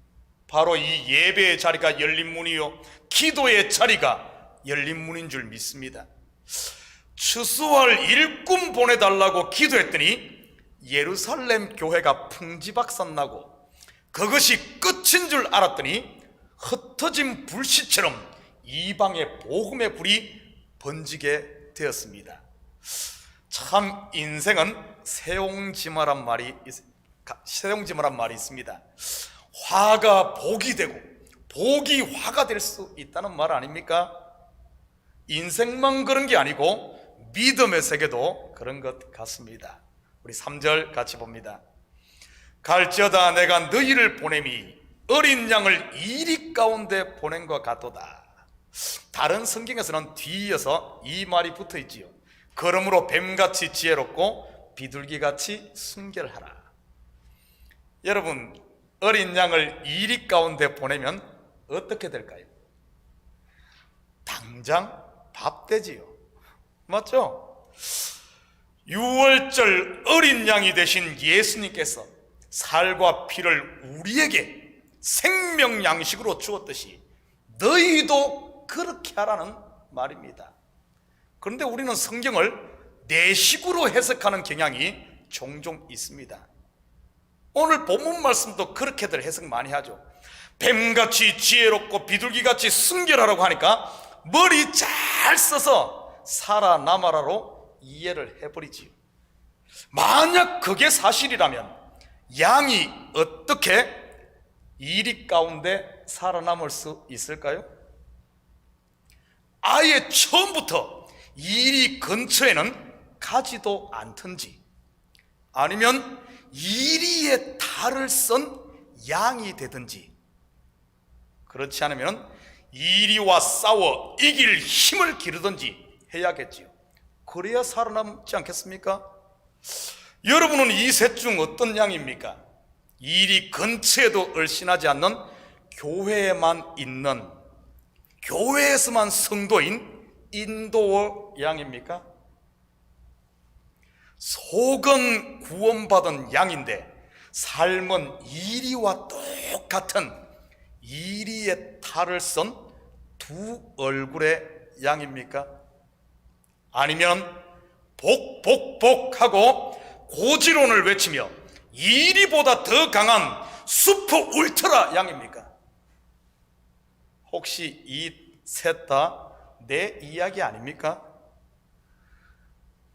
바로 이 예배의 자리가 열린 문이요, 기도의 자리가 열린 문인 줄 믿습니다. 추수할 일꾼 보내달라고 기도했더니 예루살렘 교회가 풍지박산나고 그것이 끝인 줄 알았더니 흩어진 불씨처럼 이방의 복음의 불이 번지게 되었습니다. 참 인생은 세옹지마란 말이 있습니다. 화가 복이 되고 복이 화가 될 수 있다는 말 아닙니까? 인생만 그런 게 아니고 믿음의 세계도 그런 것 같습니다. 우리 3절 같이 봅니다. 갈지어다 내가 너희를 보냄이 어린 양을 이리 가운데 보낸 것 같도다. 다른 성경에서는 뒤이어서 이 말이 붙어 있지요. 그러므로 뱀같이 지혜롭고 비둘기같이 순결하라. 여러분, 어린 양을 이리 가운데 보내면 어떻게 될까요? 당장 밥 되지요. 맞죠? 6월절 어린 양이 되신 예수님께서 살과 피를 우리에게 생명 양식으로 주었듯이 너희도 그렇게 하라는 말입니다. 그런데 우리는 성경을 내식으로 해석하는 경향이 종종 있습니다. 오늘 본문 말씀도 그렇게들 해석 많이 하죠. 뱀같이 지혜롭고 비둘기같이 순결하라고 하니까 머리 잘 써서 살아남아라로 이해를 해버리지요. 만약 그게 사실이라면 양이 어떻게 이리 가운데 살아남을 수 있을까요? 아예 처음부터 이리 근처에는 가지도 않든지 아니면 이리에 탈을 쓴 양이 되든지, 그렇지 않으면 이리와 싸워 이길 힘을 기르든지 해야겠지요. 그래야 살아남지 않겠습니까? 여러분은 이 셋 중 어떤 양입니까? 이리 근처에도 얼씬하지 않는 교회에만 있는, 교회에서만 성도인 인도어 양입니까? 속은 구원받은 양인데 삶은 이리와 똑같은 이리의 탈을 쓴 두 얼굴의 양입니까? 아니면 복복복하고 고지론을 외치며 이리보다 더 강한 슈퍼 울트라 양입니까? 혹시 이 셋 다 내 이야기 아닙니까?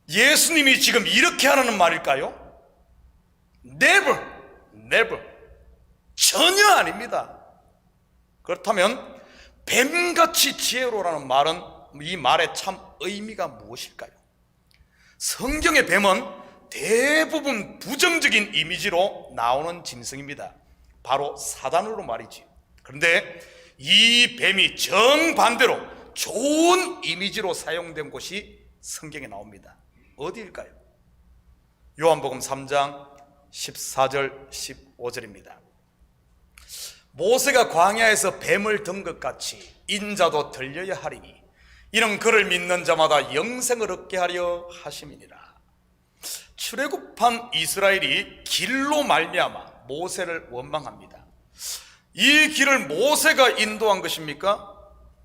예수님이 지금 이렇게 하라는 말일까요? Never, never. 전혀 아닙니다. 그렇다면 뱀같이 지혜로라는 말은, 이 말의 참 의미가 무엇일까요? 성경의 뱀은 대부분 부정적인 이미지로 나오는 짐승입니다. 바로 사단으로 말이지. 그런데 이 뱀이 정반대로 좋은 이미지로 사용된 곳이 성경에 나옵니다. 어디일까요? 요한복음 3장 14절 15절입니다. 모세가 광야에서 뱀을 든 것 같이 인자도 들려야 하리니 이는 그를 믿는 자마다 영생을 얻게 하려 하심이니라. 출애굽한 이스라엘이 길로 말미암아 모세를 원망합니다. 이 길을 모세가 인도한 것입니까?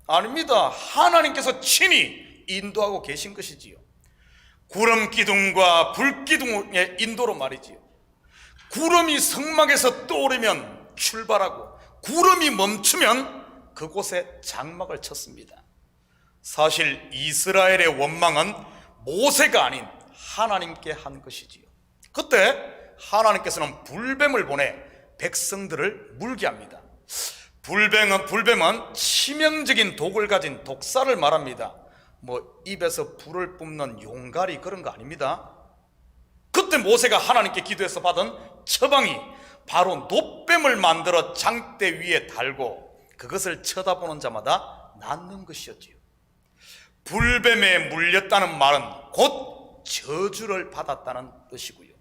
아닙니다. 하나님께서 친히 인도하고 계신 것이지요. 구름 기둥과 불 기둥의 인도로 말이지요. 구름이 성막에서 떠오르면 출발하고 구름이 멈추면 그곳에 장막을 쳤습니다. 사실 이스라엘의 원망은 모세가 아닌 하나님께 한 것이지요. 그때 하나님께서는 불뱀을 보내 백성들을 물게 합니다. 불뱀은 치명적인 독을 가진 독사를 말합니다. 입에서 불을 뿜는 용가리 그런 거 아닙니다. 그때 모세가 하나님께 기도해서 받은 처방이 바로 놋뱀을 만들어 장대 위에 달고 그것을 쳐다보는 자마다 낫는 것이었지요. 불뱀에 물렸다는 말은 곧 저주를 받았다는 뜻이고요.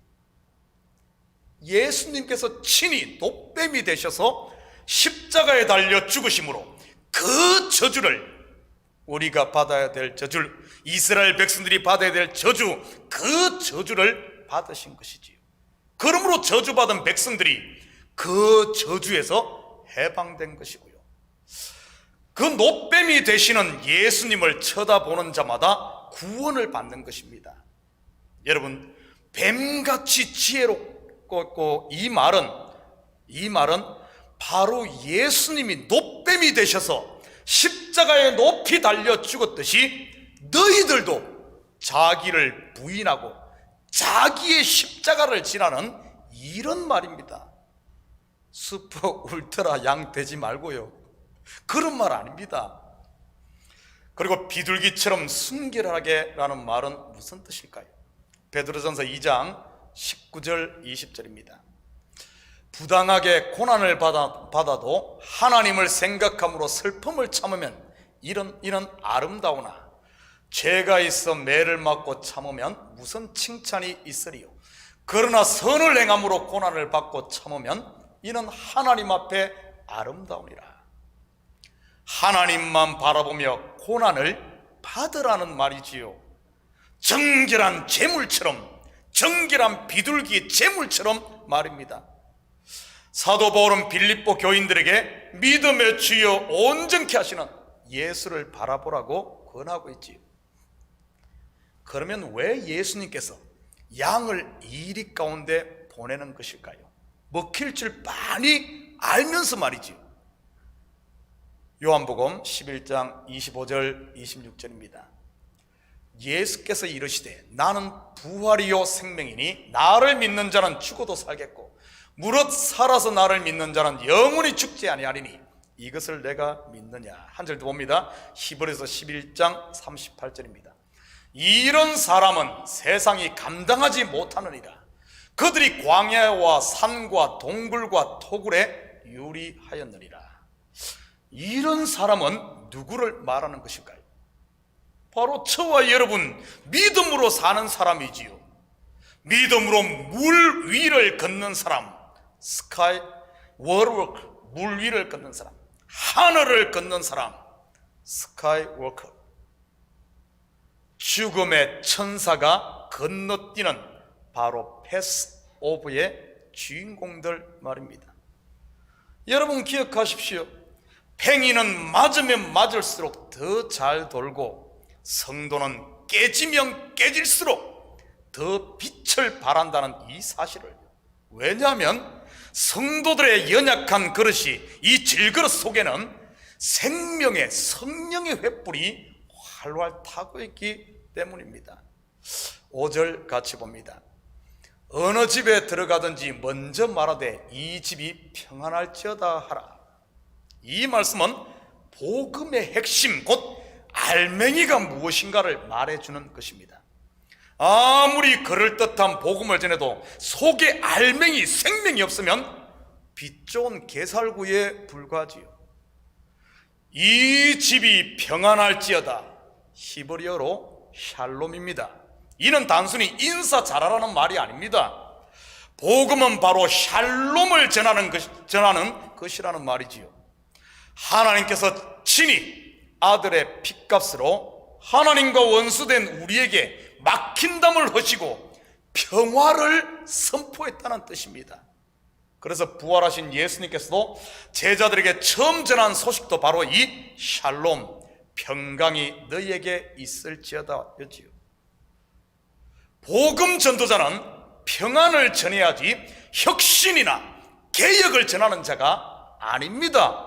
예수님께서 친히 놋뱀이 되셔서 십자가에 달려 죽으심으로 그 저주를, 우리가 받아야 될 저주를, 이스라엘 백성들이 받아야 될 저주, 그 저주를 받으신 것이지요. 그러므로 저주받은 백성들이 그 저주에서 해방된 것이고요. 그 놋뱀이 되시는 예수님을 쳐다보는 자마다 구원을 받는 것입니다. 여러분, 뱀같이 지혜롭고 이 말은 바로 예수님이 놋뱀이 되셔서 십자가에 높이 달려 죽었듯이 너희들도 자기를 부인하고 자기의 십자가를 지나는 이런 말입니다. 슈퍼 울트라 양 되지 말고요, 그런 말 아닙니다. 그리고 비둘기처럼 순결하게 라는 말은 무슨 뜻일까요? 베드로전서 2장 19절 20절입니다. 부당하게 고난을 받아도 하나님을 생각함으로 슬픔을 참으면 이는 아름다우나 죄가 있어 매를 맞고 참으면 무슨 칭찬이 있으리요. 그러나 선을 행함으로 고난을 받고 참으면 이는 하나님 앞에 아름다우니라. 하나님만 바라보며 고난을 받으라는 말이지요. 정결한 재물처럼, 정결한 비둘기 재물처럼 말입니다. 사도 바울은 빌립보 교인들에게 믿음의 주여 온전케 하시는 예수를 바라보라고 권하고 있지요. 그러면 왜 예수님께서 양을 이리 가운데 보내는 것일까요? 먹힐 줄 빤히 알면서 말이지요. 요한복음 11장 25절 26절입니다. 예수께서 이르시되 나는 부활이요 생명이니 나를 믿는 자는 죽어도 살겠고 무릇 살아서 나를 믿는 자는 영원히 죽지 아니하리니 이것을 내가 믿느냐. 한 절 더 봅니다. 히브리서 11장 38절입니다. 이런 사람은 세상이 감당하지 못하느니라. 그들이 광야와 산과 동굴과 토굴에 유리하였느니라. 이런 사람은 누구를 말하는 것일까요? 바로 저와 여러분, 믿음으로 사는 사람이지요. 믿음으로 물 위를 걷는 사람, 스카이 워크, 물 위를 걷는 사람, 하늘을 걷는 사람, 스카이 워커. 죽음의 천사가 건너뛰는 바로 패스 오브의 주인공들 말입니다. 여러분 기억하십시오. 팽이는 맞으면 맞을수록 더 잘 돌고 성도는 깨지면 깨질수록 더 빛을 발한다는 이 사실을, 왜냐하면 성도들의 연약한 그릇이, 이 질그릇 속에는 생명의 성령의 횃불이 활활 타고 있기 때문입니다. 5절 같이 봅니다. 어느 집에 들어가든지 먼저 말하되 이 집이 평안할지어다 하라. 이 말씀은 복음의 핵심, 곧 알맹이가 무엇인가를 말해주는 것입니다. 아무리 그럴듯한 복음을 전해도 속에 알맹이, 생명이 없으면 빛 좋은 게살구에 불과하지요. 이 집이 평안할지어다, 히브리어로 샬롬입니다. 이는 단순히 인사 잘하라는 말이 아닙니다. 복음은 바로 샬롬을 전하는 것이라는 말이지요. 하나님께서 친히 아들의 핏값으로 하나님과 원수된 우리에게 막힌 담을 허시고 평화를 선포했다는 뜻입니다. 그래서 부활하신 예수님께서도 제자들에게 처음 전한 소식도 바로 이 샬롬, 평강이 너희에게 있을지어다 였지요. 복음 전도자는 평안을 전해야지 혁신이나 개혁을 전하는 자가 아닙니다.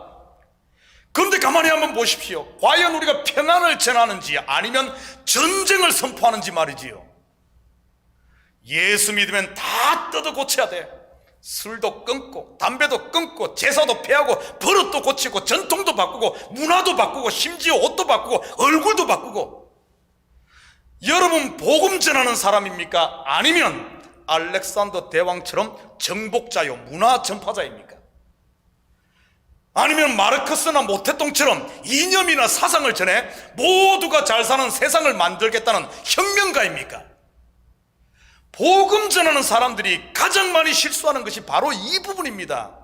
그런데 가만히 한번 보십시오. 과연 우리가 평안을 전하는지 아니면 전쟁을 선포하는지 말이지요. 예수 믿으면 다 뜯어 고쳐야 돼. 술도 끊고 담배도 끊고 제사도 폐하고 버릇도 고치고 전통도 바꾸고 문화도 바꾸고 심지어 옷도 바꾸고 얼굴도 바꾸고. 여러분 복음 전하는 사람입니까? 아니면 알렉산더 대왕처럼 정복자요 문화 전파자입니까? 아니면 마르크스나 모태똥처럼 이념이나 사상을 전해 모두가 잘 사는 세상을 만들겠다는 혁명가입니까? 복음 전하는 사람들이 가장 많이 실수하는 것이 바로 이 부분입니다.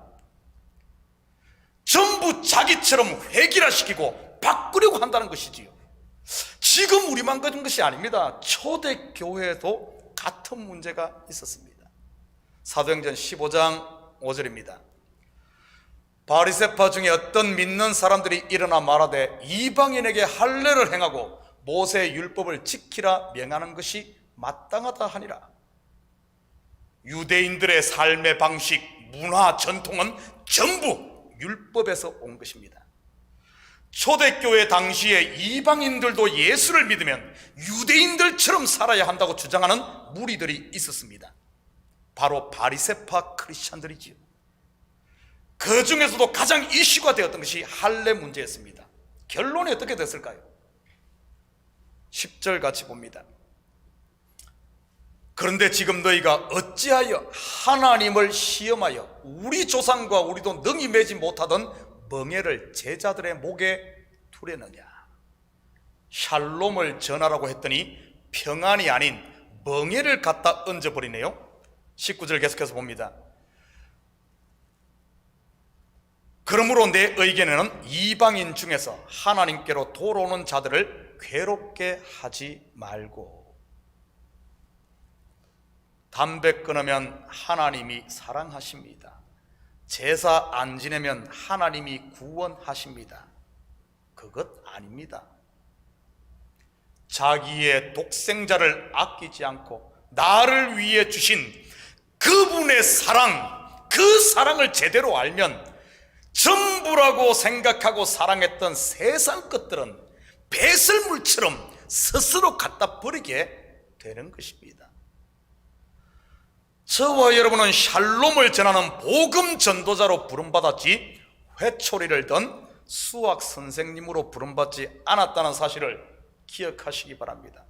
전부 자기처럼 획일화시키고 바꾸려고 한다는 것이지요. 지금 우리만 그런 것이 아닙니다. 초대교회에도 같은 문제가 있었습니다. 사도행전 15장 5절입니다. 바리새파 중에 어떤 믿는 사람들이 일어나 말하되 이방인에게 할례를 행하고 모세의 율법을 지키라 명하는 것이 마땅하다 하니라. 유대인들의 삶의 방식, 문화, 전통은 전부 율법에서 온 것입니다. 초대교회 당시에 이방인들도 예수를 믿으면 유대인들처럼 살아야 한다고 주장하는 무리들이 있었습니다. 바로 바리새파 크리스찬들이지요. 그 중에서도 가장 이슈가 되었던 것이 할례 문제였습니다. 결론이 어떻게 됐을까요? 10절 같이 봅니다. 그런데 지금 너희가 어찌하여 하나님을 시험하여 우리 조상과 우리도 능히 매지 못하던 멍에를 제자들의 목에 두려느냐. 샬롬을 전하라고 했더니 평안이 아닌 멍에를 갖다 얹어버리네요. 19절 계속해서 봅니다. 그러므로 내 의견에는 이방인 중에서 하나님께로 돌아오는 자들을 괴롭게 하지 말고. 담배 끊으면 하나님이 사랑하십니다. 제사 안 지내면 하나님이 구원하십니다. 그것 아닙니다. 자기의 독생자를 아끼지 않고 나를 위해 주신 그분의 사랑, 그 사랑을 제대로 알면 전부라고 생각하고 사랑했던 세상 것들은 배설물처럼 스스로 갖다 버리게 되는 것입니다. 저와 여러분은 샬롬을 전하는 복음 전도자로 부름받았지 회초리를 든 수학 선생님으로 부름받지 않았다는 사실을 기억하시기 바랍니다.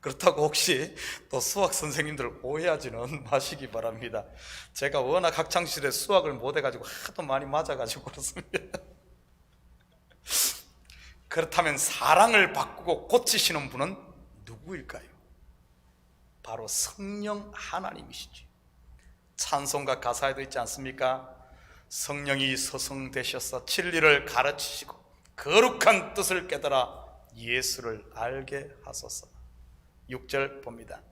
그렇다고 혹시 또 수학 선생님들 오해하지는 마시기 바랍니다. 제가 워낙 학창시절에 수학을 못해가지고 하도 많이 맞아가지고 그렇습니다. 그렇다면 사랑을 바꾸고 고치시는 분은 누구일까요? 바로 성령 하나님이시죠. 찬송가 가사에도 있지 않습니까? 성령이 서성되셔서 진리를 가르치시고 거룩한 뜻을 깨달아 예수를 알게 하소서. 6절 봅니다.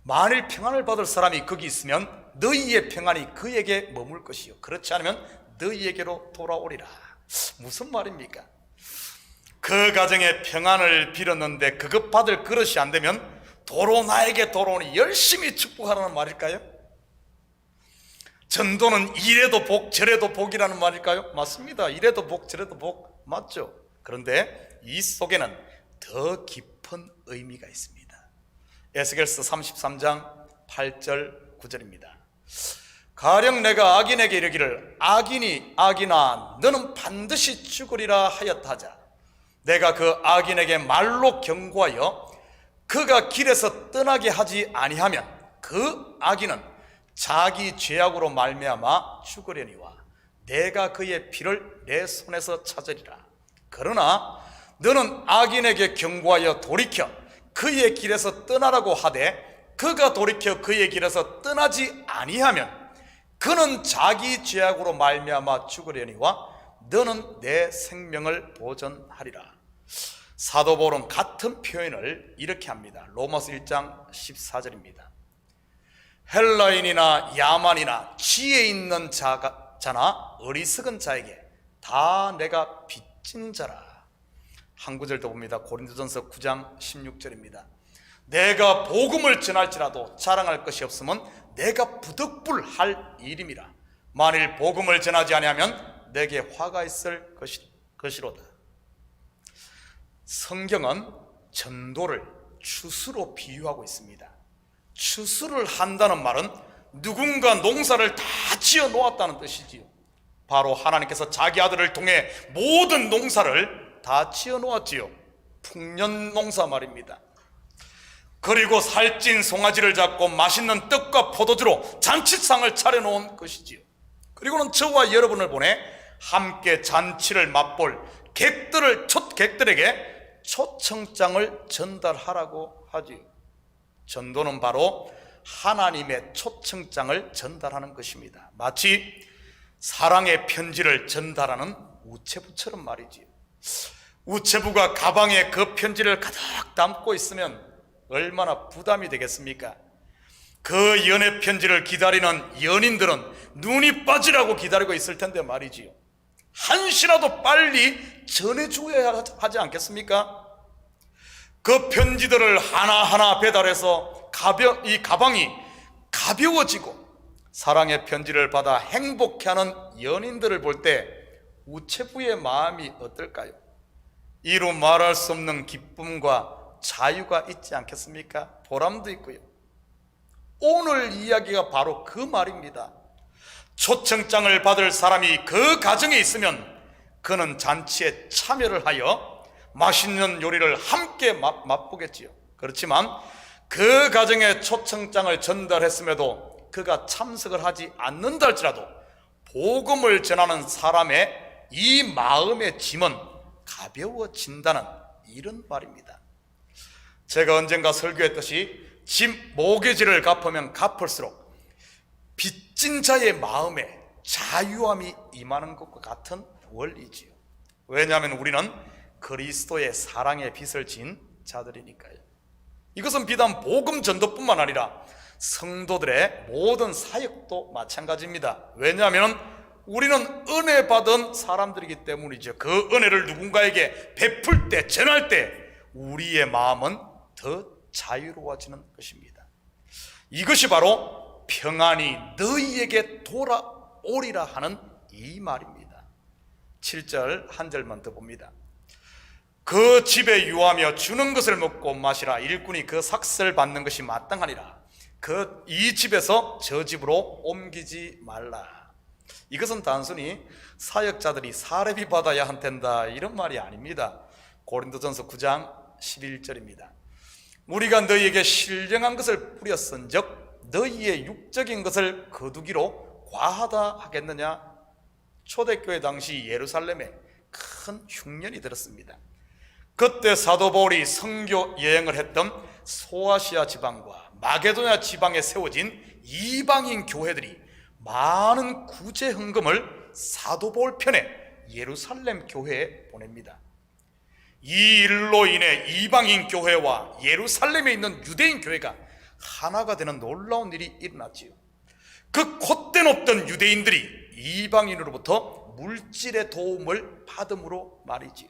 만일 평안을 받을 사람이 거기 있으면 너희의 평안이 그에게 머물 것이요 그렇지 않으면 너희에게로 돌아오리라. 무슨 말입니까? 그 가정에 평안을 빌었는데 그것 받을 그릇이 안 되면 도로 나에게 돌아오니 열심히 축복하라는 말일까요? 전도는 이래도 복 저래도 복이라는 말일까요? 맞습니다. 이래도 복 저래도 복 맞죠? 그런데 이 속에는 더 깊은 의미가 있습니다. 에스겔서 33장 8절 9절입니다. 가령 내가 악인에게 이르기를 악인이 악인아 너는 반드시 죽으리라 하였다 하자. 내가 그 악인에게 말로 경고하여 그가 길에서 떠나게 하지 아니하면 그 악인은 자기 죄악으로 말미암아 죽으려니와 내가 그의 피를 내 손에서 찾으리라. 그러나 너는 악인에게 경고하여 돌이켜 그의 길에서 떠나라고 하되 그가 돌이켜 그의 길에서 떠나지 아니하면 그는 자기 죄악으로 말미암아 죽으려니와 너는 내 생명을 보전하리라. 사도 바울은 같은 표현을 이렇게 합니다. 로마서 1장 14절입니다. 헬라인이나 야만이나 지혜 있는 자나 어리석은 자에게 다 내가 빚진 자라. 한 구절 더 봅니다. 고린도전서 9장 16절입니다. 내가 복음을 전할지라도 자랑할 것이 없으면 내가 부득불할 일임이라. 만일 복음을 전하지 아니하면 내게 화가 있을 것이로다. 성경은 전도를 추수로 비유하고 있습니다. 추수를 한다는 말은 누군가 농사를 다 지어 놓았다는 뜻이지요. 바로 하나님께서 자기 아들을 통해 모든 농사를 다 지어 놓았지요. 풍년 농사 말입니다. 그리고 살찐 송아지를 잡고 맛있는 떡과 포도주로 잔치상을 차려놓은 것이지요. 그리고는 저와 여러분을 보내 함께 잔치를 맛볼 객들에게 초청장을 전달하라고 하지요. 전도는 바로 하나님의 초청장을 전달하는 것입니다. 마치 사랑의 편지를 전달하는 우체부처럼 말이지요. 우체부가 가방에 그 편지를 가득 담고 있으면 얼마나 부담이 되겠습니까? 그 연애 편지를 기다리는 연인들은 눈이 빠지라고 기다리고 있을 텐데 말이지요. 한시라도 빨리 전해줘야 하지 않겠습니까? 그 편지들을 하나하나 배달해서 이 가방이 가벼워지고 사랑의 편지를 받아 행복해하는 연인들을 볼 때 우체부의 마음이 어떨까요? 이루 말할 수 없는 기쁨과 자유가 있지 않겠습니까? 보람도 있고요. 오늘 이야기가 바로 그 말입니다. 초청장을 받을 사람이 그 가정에 있으면 그는 잔치에 참여를 하여 맛있는 요리를 함께 맛보겠지요. 그렇지만 그 가정에 초청장을 전달했음에도 그가 참석을 하지 않는다 할지라도 복음을 전하는 사람의 이 마음의 짐은 가벼워진다는 이런 말입니다. 제가 언젠가 설교했듯이 짐 모계지를 갚으면 갚을수록 빚진 자의 마음에 자유함이 임하는 것과 같은 원리지요. 왜냐하면 우리는 그리스도의 사랑의 빚을 진 자들이니까요. 이것은 비단 복음 전도뿐만 아니라 성도들의 모든 사역도 마찬가지입니다. 왜냐하면 우리는 은혜 받은 사람들이기 때문이죠. 그 은혜를 누군가에게 베풀 때, 전할 때 우리의 마음은 더 자유로워지는 것입니다. 이것이 바로 평안이 너희에게 돌아오리라 하는 이 말입니다. 7절 한 절만 더 봅니다. 그 집에 유하며 주는 것을 먹고 마시라. 일꾼이 그 삭슬 받는 것이 마땅하니라. 이 집에서 저 집으로 옮기지 말라. 이것은 단순히 사역자들이 사례비 받아야 한단다 이런 말이 아닙니다. 고린도전서 9장 11절입니다. 우리가 너희에게 신령한 것을 뿌렸은즉 너희의 육적인 것을 거두기로 과하다 하겠느냐. 초대교회 당시 예루살렘에 큰 흉년이 들었습니다. 그때 사도 바울이 선교 여행을 했던 소아시아 지방과 마게도냐 지방에 세워진 이방인 교회들이 많은 구제 헌금을 사도 바울 편에 예루살렘 교회에 보냅니다. 이 일로 인해 이방인 교회와 예루살렘에 있는 유대인 교회가 하나가 되는 놀라운 일이 일어났지요. 그 콧대 높던 유대인들이 이방인으로부터 물질의 도움을 받음으로 말이지요.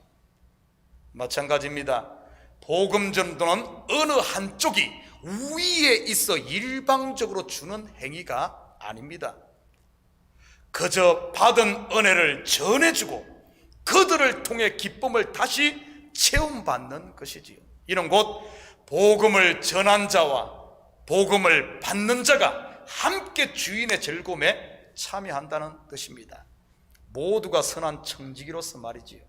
마찬가지입니다. 복음 전도는 어느 한쪽이 우위에 있어 일방적으로 주는 행위가 아닙니다. 그저 받은 은혜를 전해주고 그들을 통해 기쁨을 다시 체험받는 것이지요. 이는 곧 복음을 전한 자와 복음을 받는 자가 함께 주인의 즐거움에 참여한다는 뜻입니다. 모두가 선한 청지기로서 말이지요.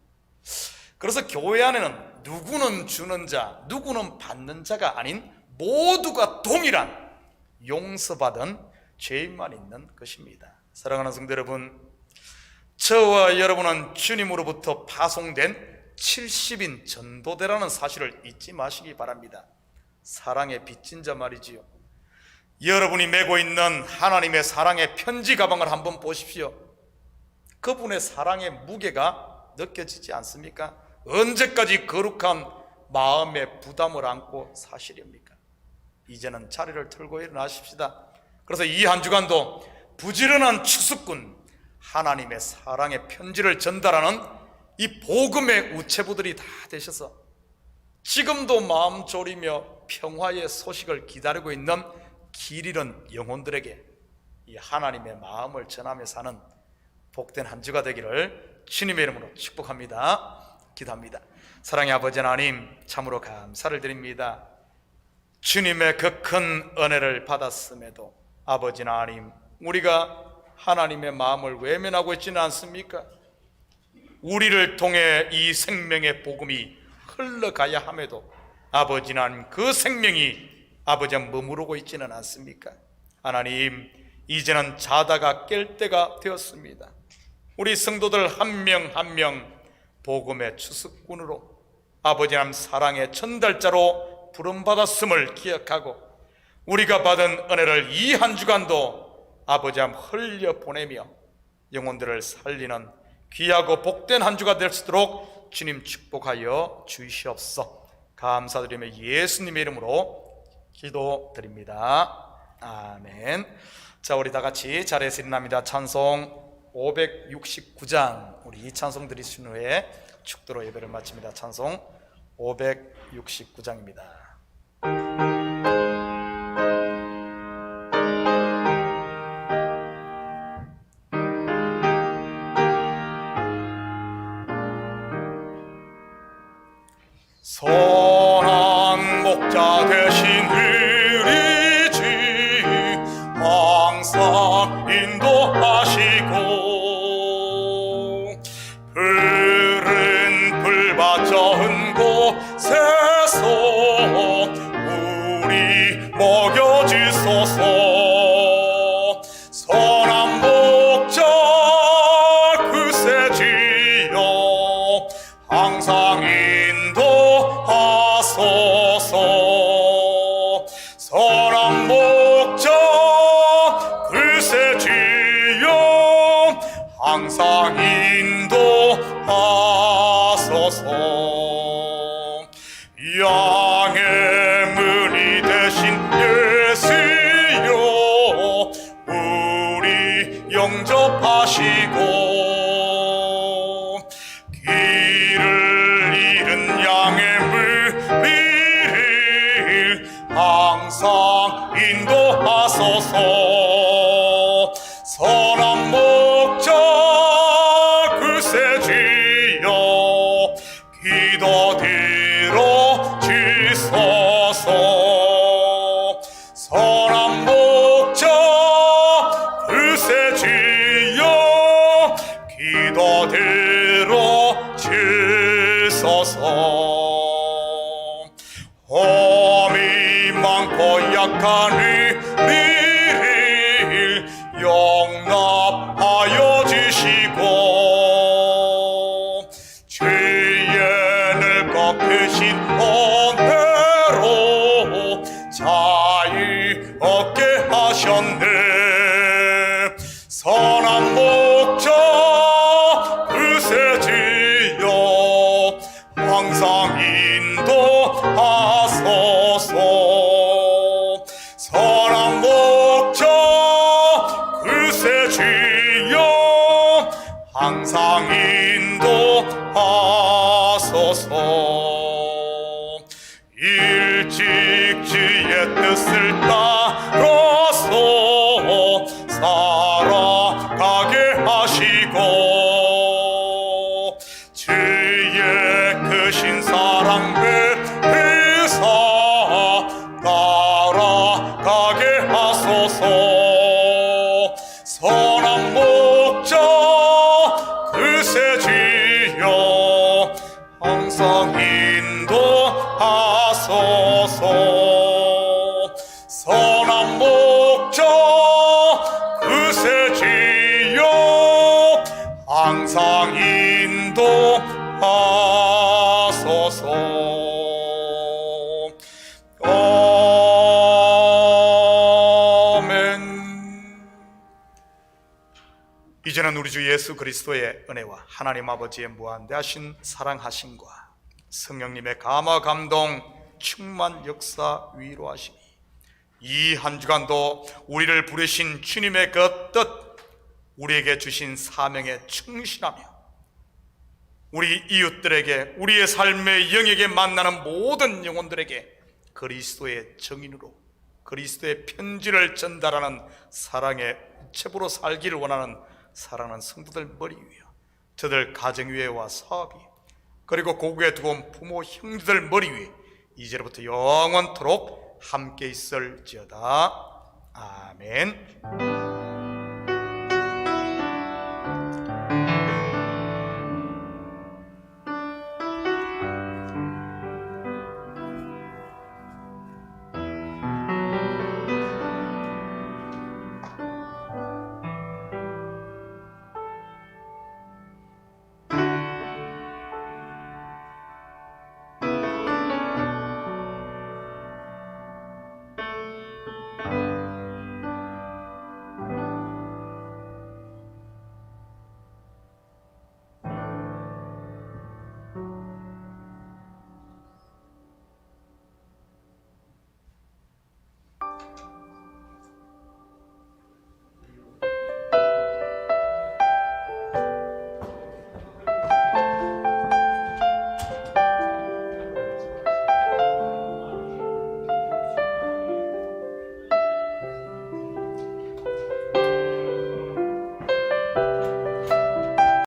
그래서 교회 안에는 누구는 주는 자, 누구는 받는 자가 아닌 모두가 동일한 용서받은 죄인만 있는 것입니다. 사랑하는 성도 여러분, 저와 여러분은 주님으로부터 파송된 70인 전도대라는 사실을 잊지 마시기 바랍니다. 사랑의 빚진 자 말이지요. 여러분이 메고 있는 하나님의 사랑의 편지 가방을 한번 보십시오. 그분의 사랑의 무게가 느껴지지 않습니까? 언제까지 거룩한 마음의 부담을 안고 사시렵니까? 이제는 자리를 털고 일어나십시다. 그래서 이 한 주간도 부지런한 추수꾼, 하나님의 사랑의 편지를 전달하는 이 복음의 우체부들이 다 되셔서 지금도 마음 졸이며 평화의 소식을 기다리고 있는 길 잃은 영혼들에게 이 하나님의 마음을 전하며 사는 복된 한 주가 되기를 주님의 이름으로 축복합니다. 기도합니다. 사랑의 아버지 하나님, 참으로 감사를 드립니다. 주님의 그 큰 은혜를 받았음에도 아버지 하나님, 우리가 하나님의 마음을 외면하고 있지는 않습니까? 우리를 통해 이 생명의 복음이 흘러가야 함에도 아버지 하나님, 그 생명이 아버지 머무르고 있지는 않습니까? 하나님, 이제는 자다가 깰 때가 되었습니다. 우리 성도들 한 명 한 명 복음의 추수꾼으로 아버지 하나님 사랑의 전달자로 부름받았음을 기억하고 우리가 받은 은혜를 이 한 주간도 아버지 하나님 흘려보내며 영혼들을 살리는 귀하고 복된 한 주가 될 수 있도록 주님 축복하여 주시옵소서. 감사드리며 예수님의 이름으로 기도드립니다. 아멘. 자, 우리 다 같이 자리에서 일어납니다. 찬송 569장, 우리 이 찬송 들으신 후에 축도로 예배를 마칩니다. 찬송 569장입니다. 선한 목자 되신 우리 주 항상 인도하시고 푸른 풀밭 젖은 곳에서 우리 먹여주소서. 선한 목자 구세주여 항상 인도하소서. 선한 목자 구세주여 항상 인도하소서. 양의 문이 되신 예수여 우리 영접하시고 길을 잃은 양의 무리를 항상 인도하소서. 선한 목자 구세주여 기도 들어주소서. 선한 목자 구세주여 기도 들어주소서. 험이 많고 약한 우리를 용납하여 주시고 죄인을 꺾으신 은혜로 자유 얻게 하셨네. 선한 목자 구세주여 항상 인도하소서. 선한 목자 구세주여 항상 인도하소서. 일찍 주의 뜻을 따라서 살아가게 하시고 주의 크신 사랑 베푸사 따라가게 하소서. 선한 목자 구세주여 항상 인도하소서. 선한 목자 구세주여 항상 인도하소서. 이제는 우리 주 예수 그리스도의 은혜와 하나님 아버지의 무한대하신 사랑하심과 성령님의 감화 감동 충만 역사 위로하시니 이 한 주간도 우리를 부르신 주님의 그 뜻, 우리에게 주신 사명에 충실하며 우리 이웃들에게, 우리의 삶의 영에게 만나는 모든 영혼들에게 그리스도의 정인으로 그리스도의 편지를 전달하는 사랑의 우체부로 살기를 원하는 사랑하는 성도들 머리 위에, 저들 가정 위에와 사업 위에, 그리고 고국에 두고 온 부모 형제들 머리 위에 이제로부터 영원토록 함께 있을지어다. 아멘.